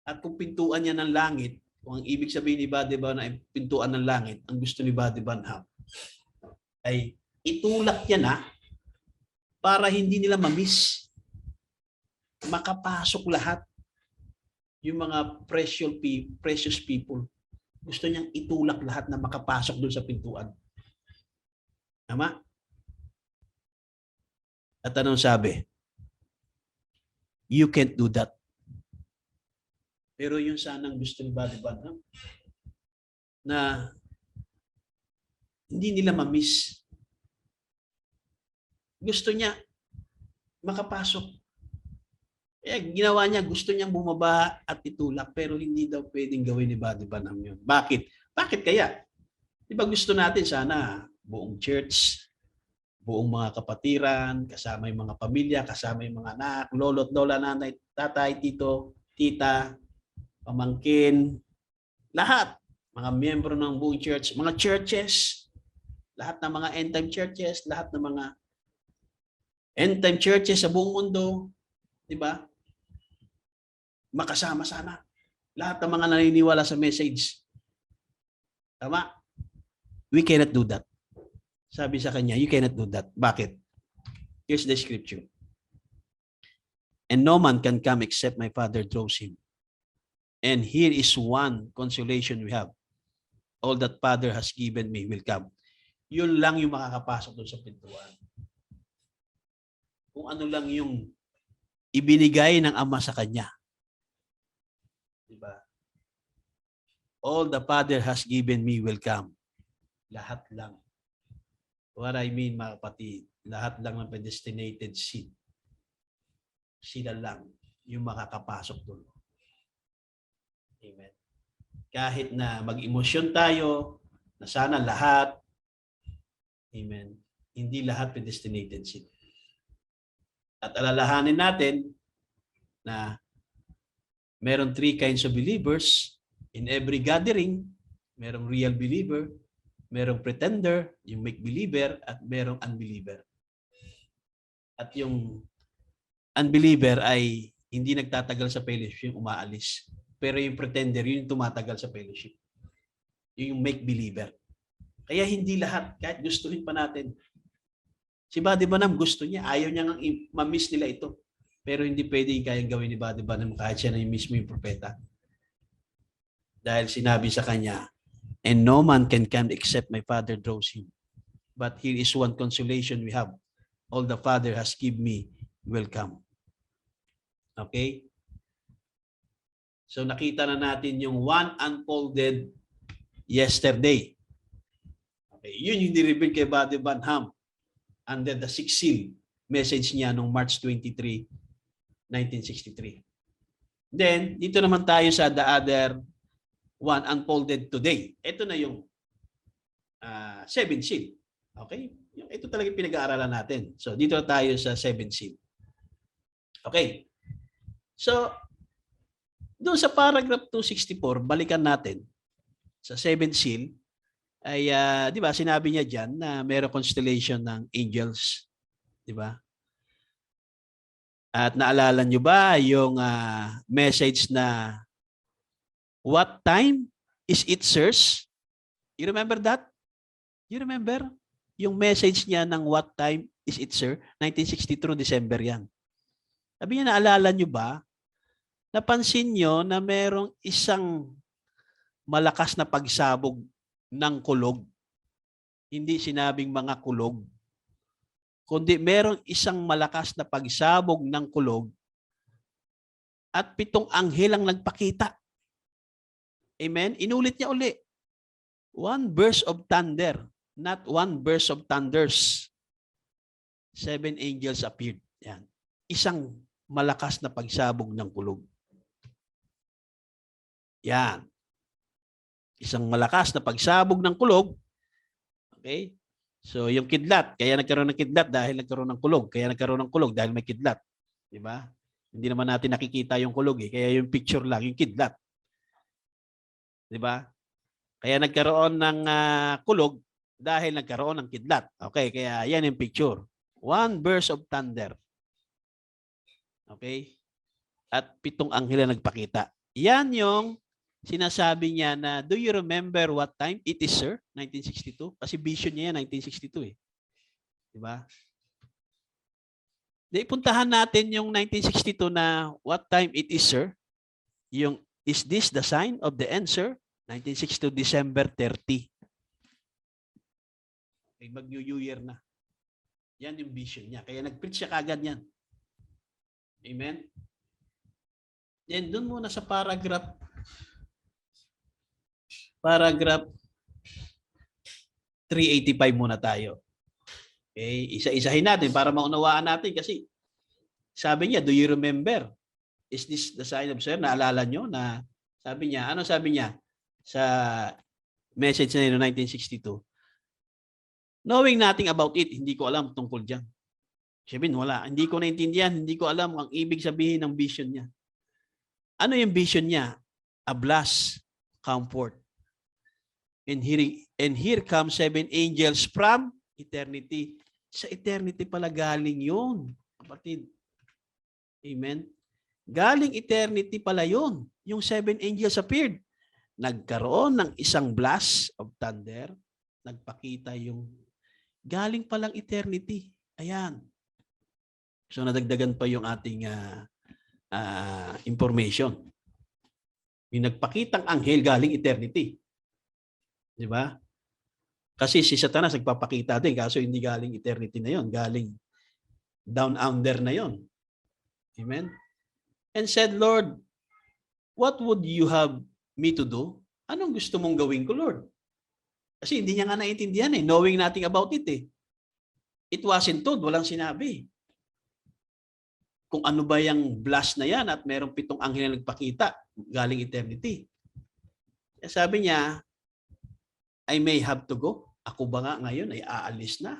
At kung pintuan niya ng langit, kung ang ibig sabihin ni Buddy Branham ay pintuan ng langit, ang gusto ni Buddy Branham ay itulak niya na para hindi nila ma-miss. Makapasok lahat yung mga precious people. Gusto niyang itulak lahat na makapasok doon sa pintuan. Tama? At anong sabi? You can't do that. Pero yun sanang gusto ni Buddy Branham na hindi nila ma-miss. Gusto niya makapasok. Ginawa niya, gusto niyang bumaba at itulak pero hindi daw pwedeng gawin ni Buddy Branham yun. Bakit? Bakit kaya? Di ba gusto natin sana buong church, buong mga kapatiran, kasama yung mga pamilya, kasama yung mga anak, lolo't lola, nanay, tatay, tito, tita, pamangkin, lahat, mga miyembro ng buong church, mga churches, lahat ng mga end-time churches, lahat ng mga end-time churches sa buong mundo, di ba? Makasama sana. Lahat ng mga naniniwala sa message. Tama? We cannot do that. Sabi sa kanya, you cannot do that. Bakit? Here's the scripture. And no man can come except my Father draws him. And here is one consolation we have. All that Father has given me will come. Yun lang yung makakapasok doon sa pintuan. Kung ano lang yung ibinigay ng Ama sa kanya. Diba? All the Father has given me will come. Lahat lang. What I mean, mga kapatid, lahat lang ng predestinated seed. Sila lang yung makakapasok doon. Amen. Kahit na mag-emosyon tayo, na sana lahat, amen, hindi lahat predestinated seed. At alalahanin natin na meron 3 kinds of believers in every gathering. Merong real believer, merong pretender, yung make-believer, at merong unbeliever. At yung unbeliever ay hindi nagtatagal sa fellowship, yung umaalis. Pero yung pretender, yun yung tumatagal sa fellowship. Yung make-believer. Kaya hindi lahat, kahit gustuhin pa natin. Si Buddy Branham gusto niya, ayaw niya nga ma-miss nila ito. Pero hindi pwede kayang gawin ni Buddy Branham kahit siya na yung mismo yung propeta. Dahil sinabi sa kanya, and no man can come except my Father draws him. But here is one consolation we have. All the Father has given me will come. Okay? So nakita na natin yung one unfolded yesterday. Okay, yun yung nireveal kay Buddy Branham under the 6th seal message niya noong March 23, 1963. Then, dito naman tayo sa the other one unfolded today. Ito na yung 7th seal. Okay? Ito talaga pinag-aaralan natin. So, dito na tayo sa 7th seal. Okay. So, doon sa paragraph 264, balikan natin sa 7th seal, ay, di ba, sinabi niya dyan na mayroong constellation ng angels. Di ba? At naalala nyo ba yung message na what time is it, sirs? You remember that? You remember? Yung message niya ng what time is it, sir? 1962 December yan. Sabi niya, naalala nyo ba? Napansin nyo na merong isang malakas na pagsabog ng kulog. Hindi sinabing mga kulog. Kundi merong isang malakas na pagsabog ng kulog at 7 anghel ang nagpakita. Amen? Inulit niya uli. 1 burst of thunder, not 1 burst of thunders. 7 angels appeared. Yan. Isang malakas na pagsabog ng kulog. Yan. Isang malakas na pagsabog ng kulog. Okay? So yung kidlat, kaya nagkaroon ng kidlat dahil nagkaroon ng kulog. Kaya nagkaroon ng kulog dahil may kidlat. Di ba? Hindi naman natin nakikita yung kulog eh. Kaya yung picture lang, yung kidlat. Di ba? Kaya nagkaroon ng kulog dahil nagkaroon ng kidlat. Okay, kaya yan yung picture. One burst of thunder. Okay? At 7 anghel na nagpakita. Yan yung sinasabi niya na, do you remember what time it is, sir? 1962? Kasi vision niya yan, 1962 eh. Diba? Puntahan natin yung 1962 na what time it is, sir? Yung, is this the sign of the end, sir? 1962, December 30. Okay, mag-New Year na. Yan yung vision niya. Kaya nag-preach siya kagad yan. Amen? Then, dun muna sa paragraph 385 muna tayo. Okay, isa-isahin natin para maunawaan natin kasi sabi niya, do you remember? Is this the sign of sir? Naalala nyo na sabi niya, ano sabi niya sa message na yun 1962? Knowing nothing about it, hindi ko alam tungkol dyan. Sabihin, wala. Hindi ko naintindihan, hindi ko alam ang ibig sabihin ng vision niya. Ano yung vision niya? A blast, comfort. And here come 7 angels from eternity. Sa eternity pala galing yun, kapatid. Amen? Galing eternity pala yun. Yung 7 angels appeared. Nagkaroon ng isang blast of thunder. Nagpakita yung galing palang eternity. Ayan. So nadagdagan pa yung ating information. Yung nagpakitang anghel galing eternity. Di ba? Kasi si Satanas nagpapakita din kaso hindi galing eternity na yon, galing down under na yon. Amen? And said, Lord, what would you have me to do? Anong gusto mong gawin ko, Lord? Kasi hindi niya nga naiintindihan eh, knowing nothing about it eh. It wasn't told, walang sinabi. Kung ano ba yung blast na yan at merong 7 anghel na nagpakita galing eternity. Sabi niya, I may have to go. Ako ba nga ngayon ay aalis na?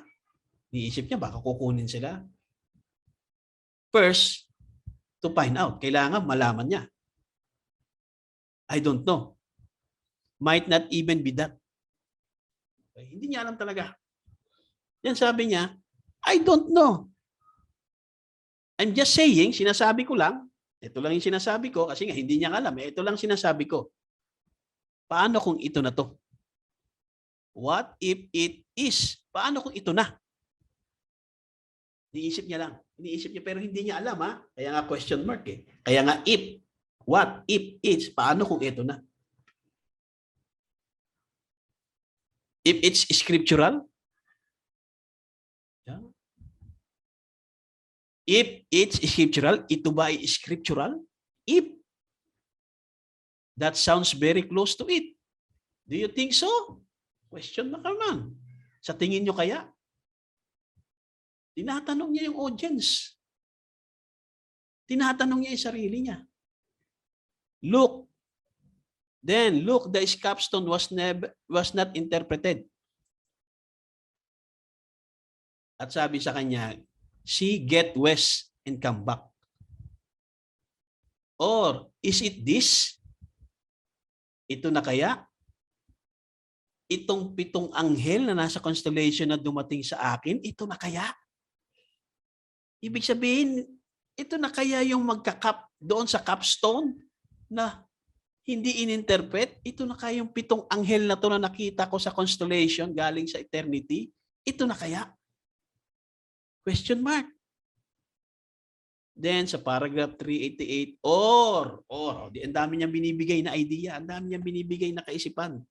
Niisip niya, baka kukunin sila. First, to find out. Kailangan malaman niya. I don't know. Might not even be that. Okay, hindi niya alam talaga. Yan sabi niya, I don't know. I'm just saying, sinasabi ko lang, ito lang yung sinasabi ko, kasi nga hindi niya alam, ito lang sinasabi ko. Paano kung ito na to? What if it is? Paano kung ito na? Iniisip niya lang. Iniisip niya pero hindi niya alam ha. Kaya nga question mark eh. Kaya nga if. What if it's? Paano kung ito na? If it's scriptural? Yeah. If it's scriptural, ito ba ay scriptural? If. That sounds very close to it. Do you think so? Question na naman. Sa tingin nyo kaya? Tinatanong niya yung audience. Tinatanong niya yung sarili niya. Look. Then, look, the capstone was not interpreted. At sabi sa kanya, see, get west and come back. Or, is it this? Ito na kaya? Itong 7 anghel na nasa constellation na dumating sa akin, ito na kaya? Ibig sabihin, ito na kaya yung magkakap doon sa capstone na hindi ininterpret? Ito na kaya yung 7 anghel na to na nakita ko sa constellation galing sa eternity? Ito na kaya? Question mark. Then sa paragraph 388, or, ang dami niyang binibigay na idea, ang dami niyang binibigay na kaisipan.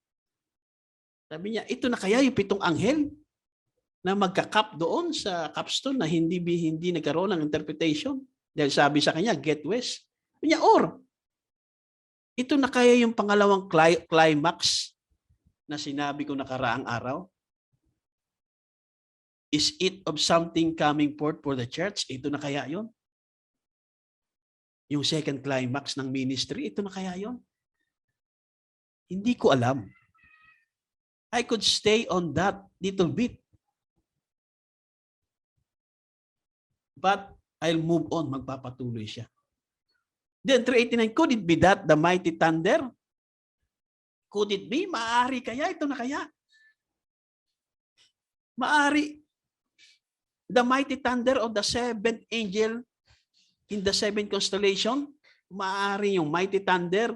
Sabi niya, ito na kaya yung 7 anghel na magkakap doon sa capstone na hindi nagkaroon ng interpretation? Dahil sabi sa kanya, get west. Sabi niya, or, ito na kaya yung pangalawang climax na sinabi ko nakaraang araw? Is it of something coming forth for the church? Ito na kaya yon? Yung second climax ng ministry, ito na kaya yon? Hindi ko alam. I could stay on that little bit. But I'll move on. Magpapatuloy siya. Then 389, could it be that the mighty thunder? Could it be? Maaari kaya? Ito na kaya? Maaari. The mighty thunder of the seventh angel in the seventh constellation? Maaari yung mighty thunder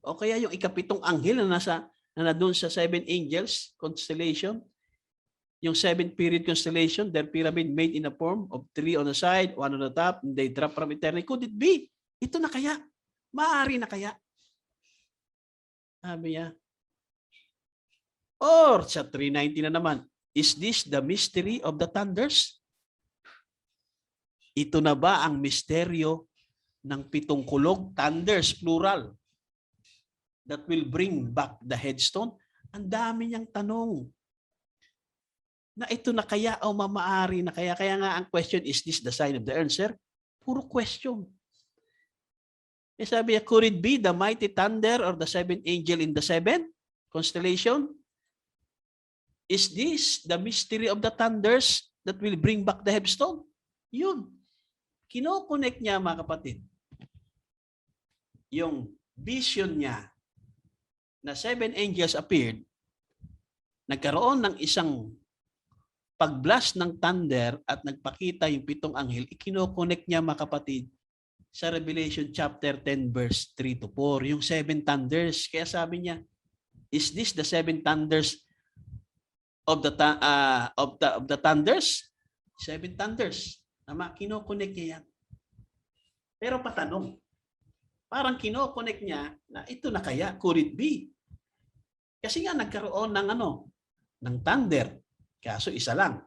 o kaya yung ikapitong anghel na doon sa seven angels constellation? Yung seven period constellation, their pyramid made in the form of three on the side, one on the top, and they drop from eternity. Could it be? Ito na kaya? Maaari na kaya? Sabi niya. Or sa 390 na naman, is this the mystery of the thunders? Ito na ba ang misteryo ng pitong kulog? Thunders, plural. That will bring back the headstone? Ang dami niyang tanong. Na ito na kaya o mamaari na kaya? Kaya nga ang question, is this the sign of the answer? Puro question. Eh sabi niya, could it be the mighty thunder or the seventh angel in the seven constellation? Is this the mystery of the thunders that will bring back the headstone? Yun. Kino-connect niya, mga kapatid, yung vision niya na seven angels appeared, nagkaroon ng isang pag-blast ng thunder at nagpakita yung pitong anghel, ikino-connect niya, mga kapatid, sa Revelation chapter 10 verse 3 to 4, yung seven thunders. Kaya sabi niya, is this the seven thunders of the thunders? Seven thunders. Tama, kino-connect niya yan. Pero patanong, parang kino-connect niya na ito na kaya, could it be? Kasi nga nagkaroon ng ng thunder. Kaso isa lang.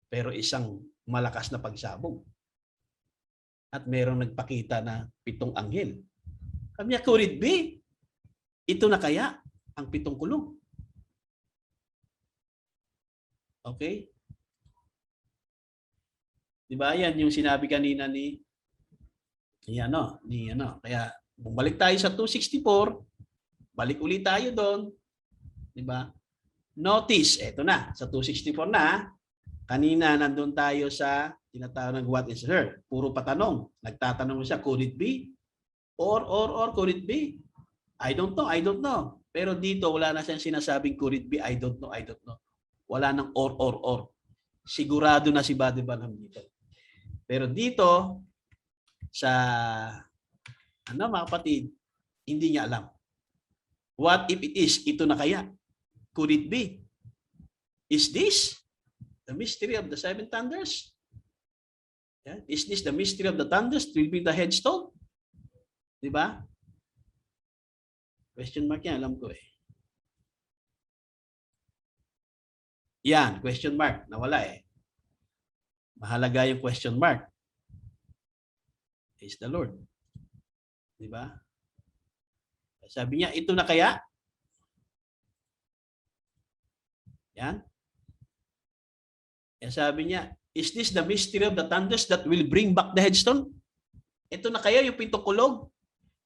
Pero isang malakas na pagsabog. At merong nagpakita na pitong anghel. Sabi niya, could it be? Ito na kaya ang pitong kulong? Okay? Diba? Yan yung sinabi kanina ni Kaya bumalik tayo sa 264, balik ulit tayo doon. Diba? Notice, eto na, sa 264 na, kanina nandun tayo sa tinatawag ng what is her. Puro patanong. Nagtatanong siya, could it be? Or, could it be? I don't know. Pero dito, wala na siyang sinasabing could it be? I don't know. Wala nang or. Sigurado na si Buddy Banham dito. Pero dito, sa, mga kapatid, hindi niya alam. What if it is? Ito na kaya? Could it be? Is this the mystery of the seven thunders? Yeah. Is this the mystery of the thunders? Will be the headstone? Diba? Question mark yan, alam ko eh. Yan, question mark. Nawala eh. Mahalaga yung question mark. Is the Lord. Diba? Sabi niya, ito na kaya? Yan. Sabi niya, is this the mystery of the thunders that will bring back the headstone? Ito na kaya yung pitong kulog?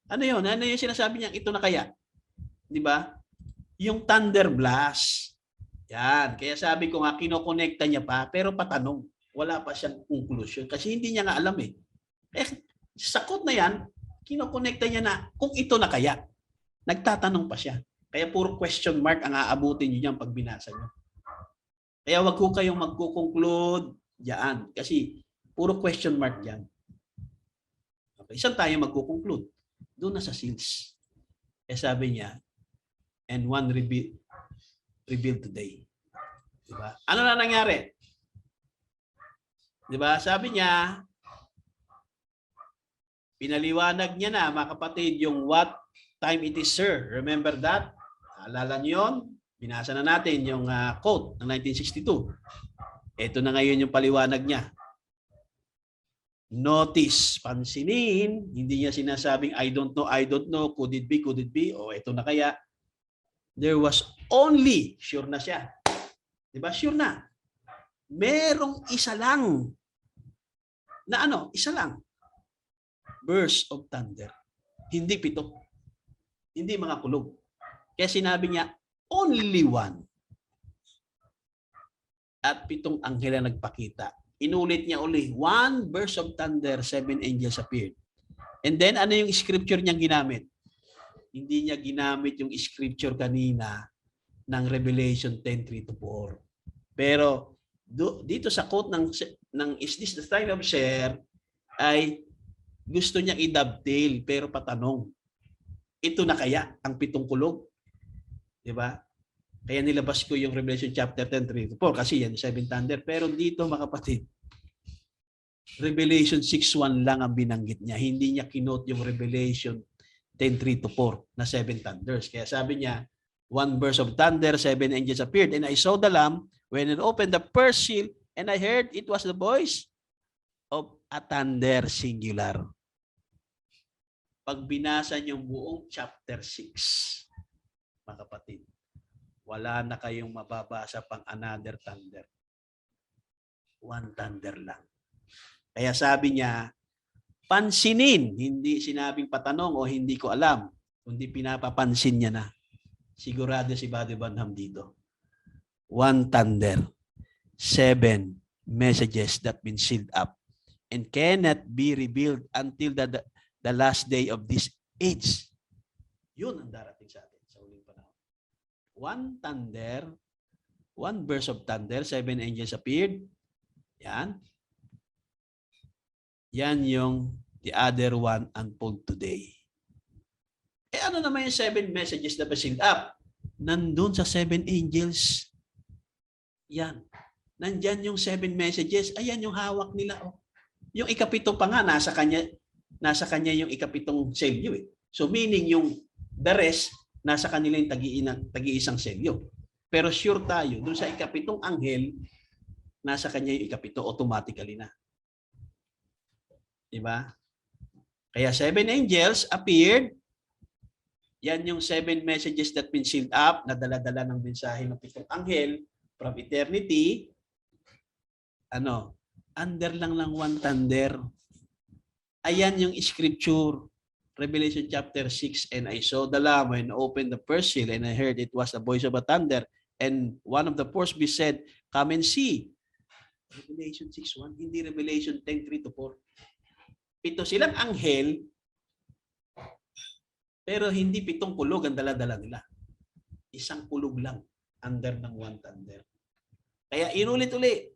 Ano yun? Ano yung sinasabi niya? Ito na kaya? Di ba? Yung thunder blast. Yan. Kaya sabi ko nga, kinokonekta niya pa, pero patanong. Wala pa siyang conclusion kasi hindi niya nga alam eh. Sakot na yan, kinokonekta niya na kung ito na kaya. Nagtatanong pa siya. Kaya puro question mark ang aabutin niyo niyan pag binasa niyo. Kaya wag ko kayong magko-conclude diyan kasi puro question mark diyan. Okay, saan tayo magko-conclude? Doon na sa seals. Sabi niya, and one revealed today. Diba? Ano na nangyari? Diba? Sabi niya, pinaliwanag niya na, mga kapatid, yung what time it is, sir. Remember that? Alala niyo yun? Binasa na natin yung quote ng 1962. Ito na ngayon yung paliwanag niya. Notice, pansinin, hindi niya sinasabing I don't know, could it be, o ito na kaya. There was only, sure na siya. Diba? Sure na. Merong isa lang. Na isa lang. Burst of thunder. Hindi 7. Hindi mga kulog. Kaya sinabi niya, only one. At 7 anghel na nagpakita. inulit niya uli. One burst of thunder, 7 angels appeared. And then, ano yung scripture niyang ginamit? Hindi niya ginamit yung scripture kanina ng Revelation 10:3-4. Pero dito sa quote ng is this the time of share ay gusto niyang i-dovetail pero patanong. Ito na kaya ang 7 kulog? 'Di ba? Kaya nilabas ko yung Revelation chapter 10:3-4 kasi yan 7 thunder. Pero dito mga kapatid, Revelation 6:1 lang ang binanggit niya. Hindi niya kinote yung Revelation 10:3-4 na 7 thunders. Kaya sabi niya, one burst of thunder, 7 angels appeared, and I saw the Lamb when it opened the first seal, and I heard it was the voice of a thunder, singular. Pag binasa niyo buong chapter 6, mga kapatid, wala na kayong mababasa pang another thunder. One thunder lang. Kaya sabi niya, pansinin, hindi sinabing patanong o hindi ko alam, kundi pinapapansin niya na. Sigurado si Buddy Branham dito. One thunder, 7 messages that been sealed up and cannot be revealed until the last day of this age. Yun ang darating sa atin sa uling panahon. One thunder, one burst of thunder, 7 angels appeared. Yan. Yan yung the other one unfold today. Eh ano naman yung 7 messages na sealed up? Nandun sa 7 angels. Yan. Nandyan yung 7 messages. Ayan yung hawak nila. Oh. Yung ikapito pa nga, nasa kanya yung ikapitong selyo. Eh. So meaning yung the rest, nasa kanila yung tagi-isang selyo. Pero sure tayo, dun sa ikapitong anghel, nasa kanya yung ikapito automatically na. Diba? Kaya 7 angels appeared. Yan yung 7 messages that been sealed up, na dala-dala ng mensahe ng 7 anghel from eternity. Under lang 1 thunder. Ayan yung scripture. Revelation chapter 6, and I saw the Lamb and opened the first seal, and I heard it was the voice of a thunder. And one of the four beasts said, come and see. Revelation 6:1, hindi Revelation 10:3-4. Ito silang anghel, pero hindi 7 kulog ang dala-dala nila. 1 kulog lang, under ng 1 thunder. Kaya inulit-uli.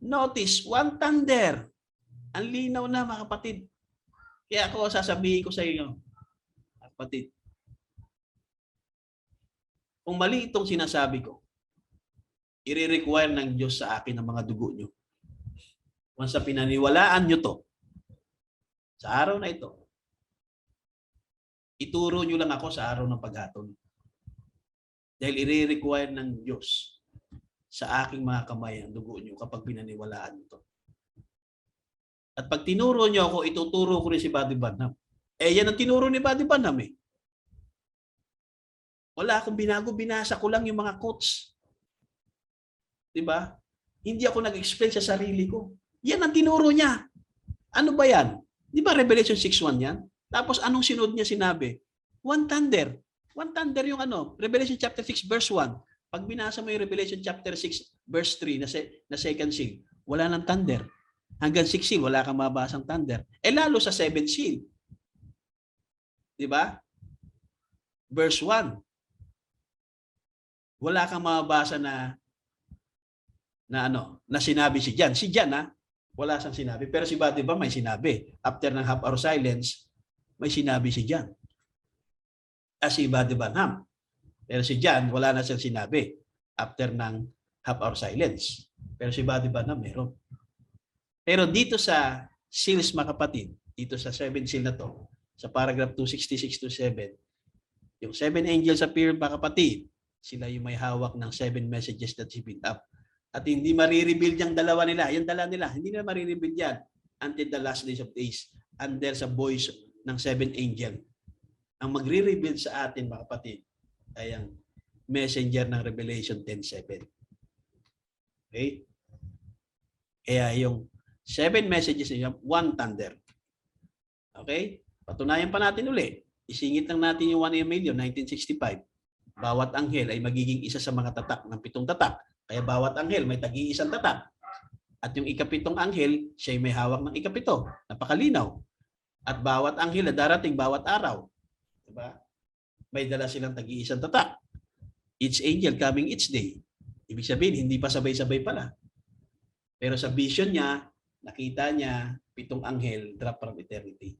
Notice, 1 thunder. Ang linaw na mga kapatid. Kaya ako sasabihin ko sa inyo, kapatid, kung mali itong sinasabi ko, i-require ng Diyos sa akin ang mga dugo nyo. Once sa pinaniwalaan nyo to, sa araw na ito, ituro nyo lang ako sa araw ng paghatol. Dahil i-require ng Diyos sa aking mga kamay ang dugo nyo kapag pinaniwalaan nyo to. At pag tinuro nyo ako, ituturo ko rin si Buddy Branham. Eh, yan ang tinuro ni Buddy Branham eh. Wala akong binago, binasa ko lang yung mga quotes. Diba? Hindi ako nag-explain sa sarili ko. Yan ang tinuro niya. Ano ba yan? Di ba Revelation 6:1 yan? Tapos anong sinod niya sinabi? 1 thunder. 1 thunder yung Revelation chapter 6 verse 1. Pag binasa mo yung Revelation chapter 6 verse 3 na second seal, wala nang thunder. Hanggang 6 seal, wala kang mabasang thunder. Eh lalo sa 7 seal. Di ba? Verse 1. Wala kang mabasa na sinabi si John. Si John wala siyang sinabi. Pero si Buddy ba may sinabi. After ng half hour silence, may sinabi si John. Si Buddy Branham. Pero si John, wala na siyang sinabi. After ng half hour silence. Pero si Buddy Branham meron. Pero dito sa seals mga kapatid, dito sa 7 seal na to, sa paragraph 266-7, yung 7 angels appeared mga kapatid, sila yung may hawak ng 7 messages that he built up. At hindi marireveal yung dalawa nila. Yung dala nila, hindi nila marireveal yan until the last days of days. And there's a voice ng 7 angel. Ang magre-reveal sa atin, mga kapatid, ay ang messenger ng Revelation 10:7. Okay? Kaya yung 7 messages niya, 1 thunder. Okay? Patunayan pa natin uli. Isingit lang natin yung 1 Emilio, 1965. Bawat anghel ay magiging isa sa mga tatak ng 7 tatak. Kaya bawat anghel may tagi-isang tatak. At yung ikapitong anghel, siya may hawak ng ikapito. Napakalinaw. At bawat anghel na darating bawat araw. Diba? May dala silang tag-iisang tatak. Each angel coming each day. Ibig sabihin, hindi pa sabay-sabay pala. Pero sa vision niya, nakita niya 7 anghel drop from eternity.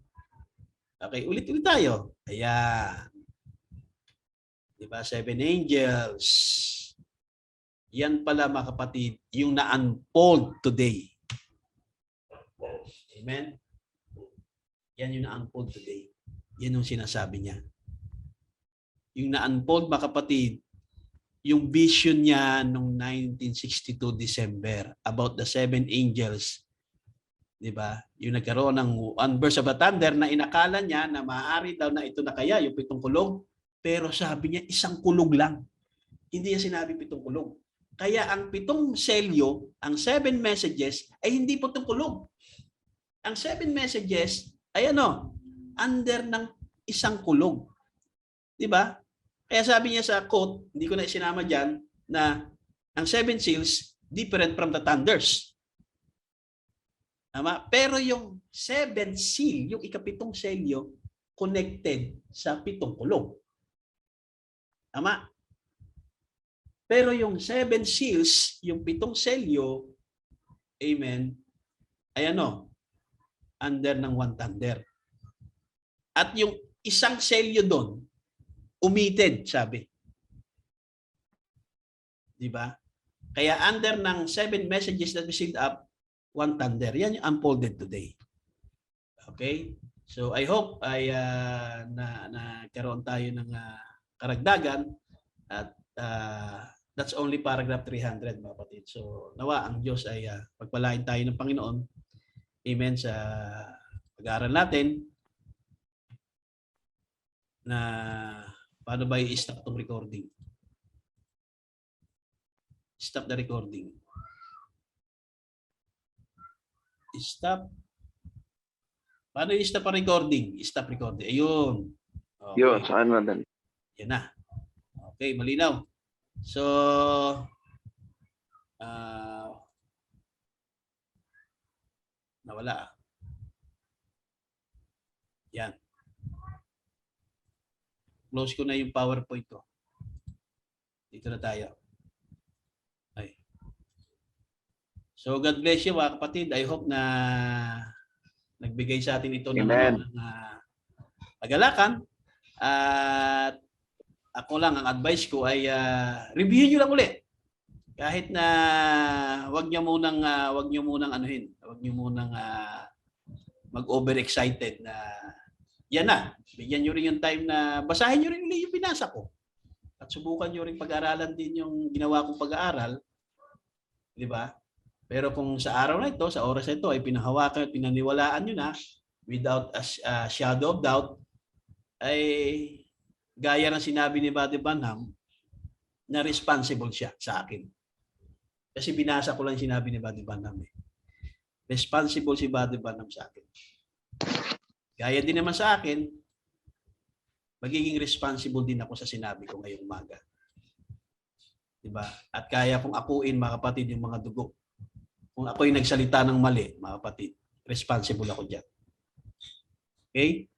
Okay, ulit-ulit tayo. Ayan. Diba? 7 angels. Yan pala mga kapatid, yung na-unfold today. Amen? Yan yung na-unfold today. Yan yung sinasabi niya. Yung na-unfold mga kapatid, yung vision niya noong 1962 December about the 7 angels. Diba? Yung nagkaroon ng one burst of a thunder na inakala niya na maaari daw na ito na kaya yung 7 kulog. Pero sabi niya, 1 kulog lang. Hindi niya sinabi 7 kulog. Kaya ang 7 selyo, ang 7 messages, ay hindi 7 kulog. Ang 7 messages ay under ng 1 kulog. Diba? Kaya sabi niya sa quote, hindi ko na isinama dyan, na ang 7 seals, different from the thunders. Tama? Pero yung 7 seal, yung ikapitong selyo, connected sa 7 kulog. Tama? Pero yung 7 seals, yung 7 selyo, amen, ay under ng 1 thunder. At yung 1 selyo doon, omitted, sabi. Di ba? Kaya under ng 7 messages that we sealed up, 1 thunder. Yan yung unfolded today. Okay? So I hope ay nagkaroon tayo ng karagdagan at that's only paragraph 300 mga kapatid. So nawa ang Diyos ay pagpalain tayo ng Panginoon. Amen sa pag-aaral natin na paano ba i-stop itong recording. Stop the recording. Stop. Paano i-stop ang recording? Stop recording. Ayun. Okay. Yun, saan na din? Yan na. Okay, malinaw. So, nawala. Yan. Close ko na yung PowerPoint ko. Dito na tayo. Okay. So, God bless you mga kapatid. I hope na nagbigay sa atin ito ng pag-alakan. At ako lang, ang advice ko ay reviewin nyo lang ulit. Kahit na wag nyo munang mag-overexcited na yan na. Bigyan nyo rin yung time na basahin nyo rin yung binasa ko. At subukan nyo rin pag-aralan din yung ginawa kong pag-aaral. Di ba? Pero kung sa araw na ito, sa oras na ito, ay pinahawakan at pinaniwalaan nyo na without a shadow of doubt, ay gaya ng sinabi ni Brother Branham na responsible siya sa akin. Kasi binasa ko lang sinabi ni Brother Branham. Responsible si Brother Branham sa akin. Gaya din naman sa akin, magiging responsible din ako sa sinabi ko ngayong umaga. Diba? At kaya kong akuin, mga kapatid, yung mga dugo. Kung ako'y nagsalita ng mali, mga kapatid, responsible ako dyan. Okay?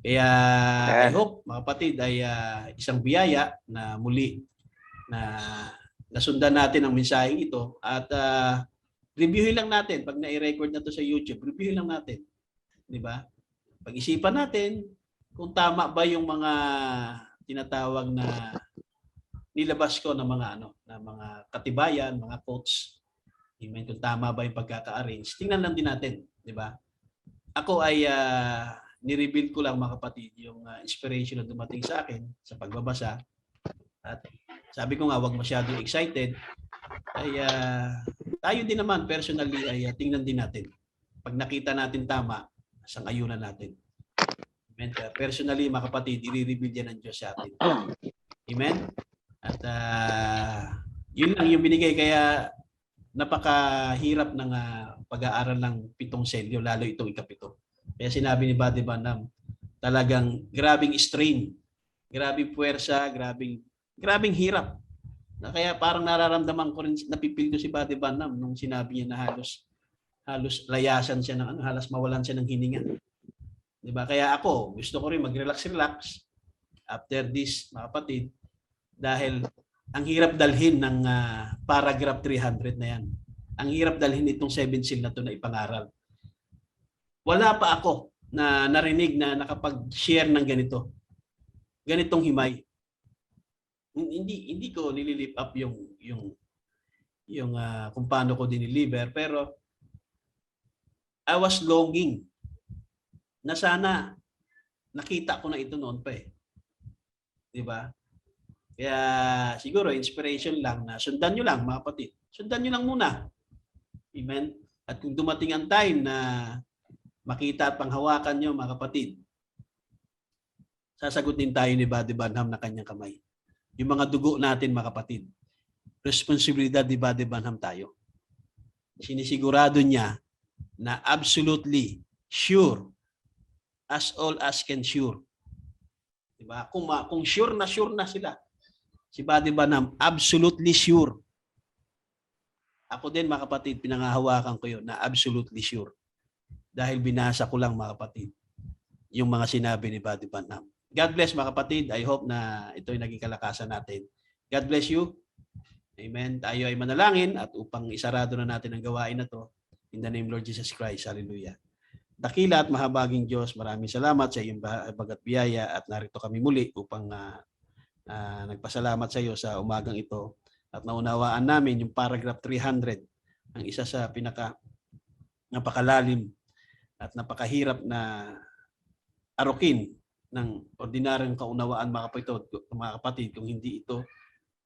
Kaya I hope, mga kapatid, ay isang biyaya na muli na nasundan natin ang mensaheng ito at reviewin lang natin. Pag na-record na to sa YouTube, reviewin lang natin. Di ba? Pag-isipan natin kung tama ba yung mga tinatawag na nilabas ko ng mga katibayan, mga quotes. Amen. Kung tama ba yung pagkaka-arrange. Tingnan lang din natin. Di ba? Ako ay ni-reveal ko lang mga kapatid yung inspiration na dumating sa akin sa pagbabasa. At sabi ko nga, wag masyadong excited. Ay tayo din naman personally ay tingnan din natin. Pag nakita natin tama, sang-ayunan natin. Amen. Personally mga kapatid, i-reveal yan ng Diyos sa atin. Amen. At yun lang yung binigay, kaya napakahirap ng pag-aaral ng 7 selyo, lalo itong ikapito. Kaya sinabi ni Brother Branham, talagang grabing strain, grabing puwersa, grabing hirap Na kaya parang nararamdaman ko rin, napipil ko si Buddy Banham nung sinabi niya na halos layasan siya ng halos mawalan siya ng hininga. 'Di ba? Kaya ako, gusto ko rin mag-relax after this, mga kapatid, dahil ang hirap dalhin ng paragraph 300 na yan. Ang hirap dalhin itong 7 seal na to na ipangaral. Wala pa ako na narinig na nakapag-share ng ganitong himay. Hindi ko nililip up yung kung paano ko diniliver, pero I was longing na sana nakita ko na ito noon pa eh. 'Di ba? Kaya siguro inspiration lang na sundan nyo lang mga kapatid. Sundan nyo lang muna. Amen. At kung dumating ang time na makita at panghawakan nyo mga kapatid, sasagutin tayo ni Buddy Banham na kanyang kamay. Yung mga dugo natin mga kapatid, responsibilidad ni Buddy Banham tayo. Sinisigurado niya na absolutely sure, as all as can sure. Diba? Kung sure na sila, si Buddy Banham, absolutely sure. Ako din mga kapatid, pinangahawakan ko yun na absolutely sure. Dahil binasa ko lang mga kapatid, yung mga sinabi ni Buddy Banham. God bless mga kapatid. I hope na ito ay naging kalakasan natin. God bless you. Amen. Tayo ay manalangin at upang isarado na natin ang gawain na to. In the name Lord Jesus Christ. Hallelujah. Dakila at mahabaging Diyos, maraming salamat sa iyong bagat biyaya at narito kami muli upang nagpasalamat sa iyo sa umagang ito at naunawaan namin yung paragraph 300, ang isa sa napakalalim at napakahirap na arukin ng ordinaryong kaunawaan mga kapatid, kung hindi ito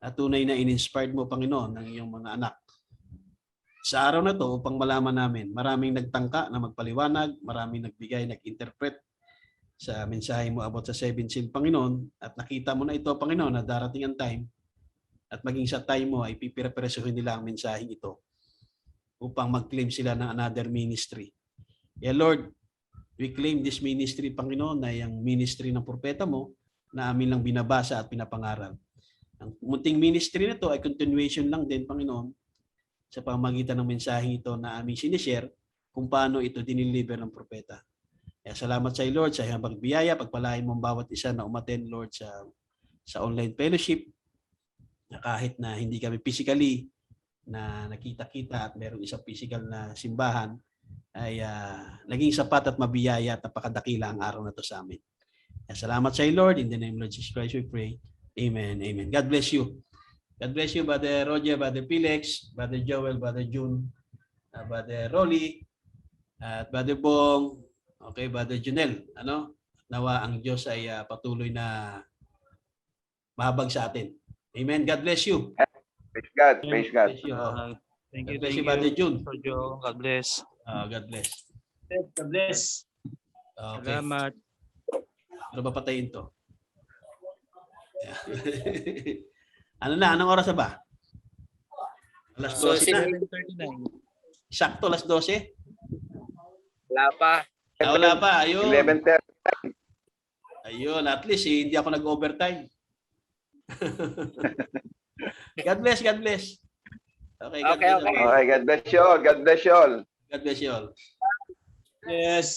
tunay na in-inspired mo, Panginoon, ng iyong mga anak. Sa araw na to, upang malaman namin, maraming nagtangka na magpaliwanag, maraming nagbigay, nag-interpret sa mensahe mo about sa 7 seal, Panginoon, at nakita mo na ito, Panginoon, na darating ang time at maging sa time mo ay pipire-presuhin nila ang mensaheng ito upang mag-claim sila ng another ministry. Yeah, Lord, we claim this ministry, Panginoon, na yung ministry ng propeta mo na amin lang binabasa at pinapangaral. Ang munting ministry na ito ay continuation lang din, Panginoon, sa pamamagitan ng mensaheng ito na aming sinishare kung paano ito diniliver ng propeta. Kaya salamat sa iyo, Lord, sa iyong pagbiyaya, pagpalain mo ang bawat isa na umattend, Lord, sa online fellowship, na kahit na hindi kami physically na nakita-kita at mayroong isang physical na simbahan, ay naging sapat at mabiyaya at napakadakila ang araw na ito sa amin. Kaya salamat sa iyo, Lord. In the name of Lord Jesus Christ we pray. Amen. Amen. God bless you. God bless you, Brother Roger, Brother Felix, Brother Joel, Brother June, Brother Rolly, at Brother Bong, okay, Brother Junel. Nawa ang Diyos ay patuloy na mahabag sa atin. Amen. God bless you. Praise God. Praise God. Bless you. Thank you, God bless you, Brother June. God bless. God bless. God bless. Okay. Salamat. Ano ba patayin to? Anong oras na ba? Alas 12 na. 7:39. Sakto, alas 12? Wala pa. Wala pa. Ayun. 11:30. Ayun. At least, hindi ako nag-overtime. God bless. God bless. Okay. God bless. Okay, God bless you all. God bless you all. God bless you all. Yes.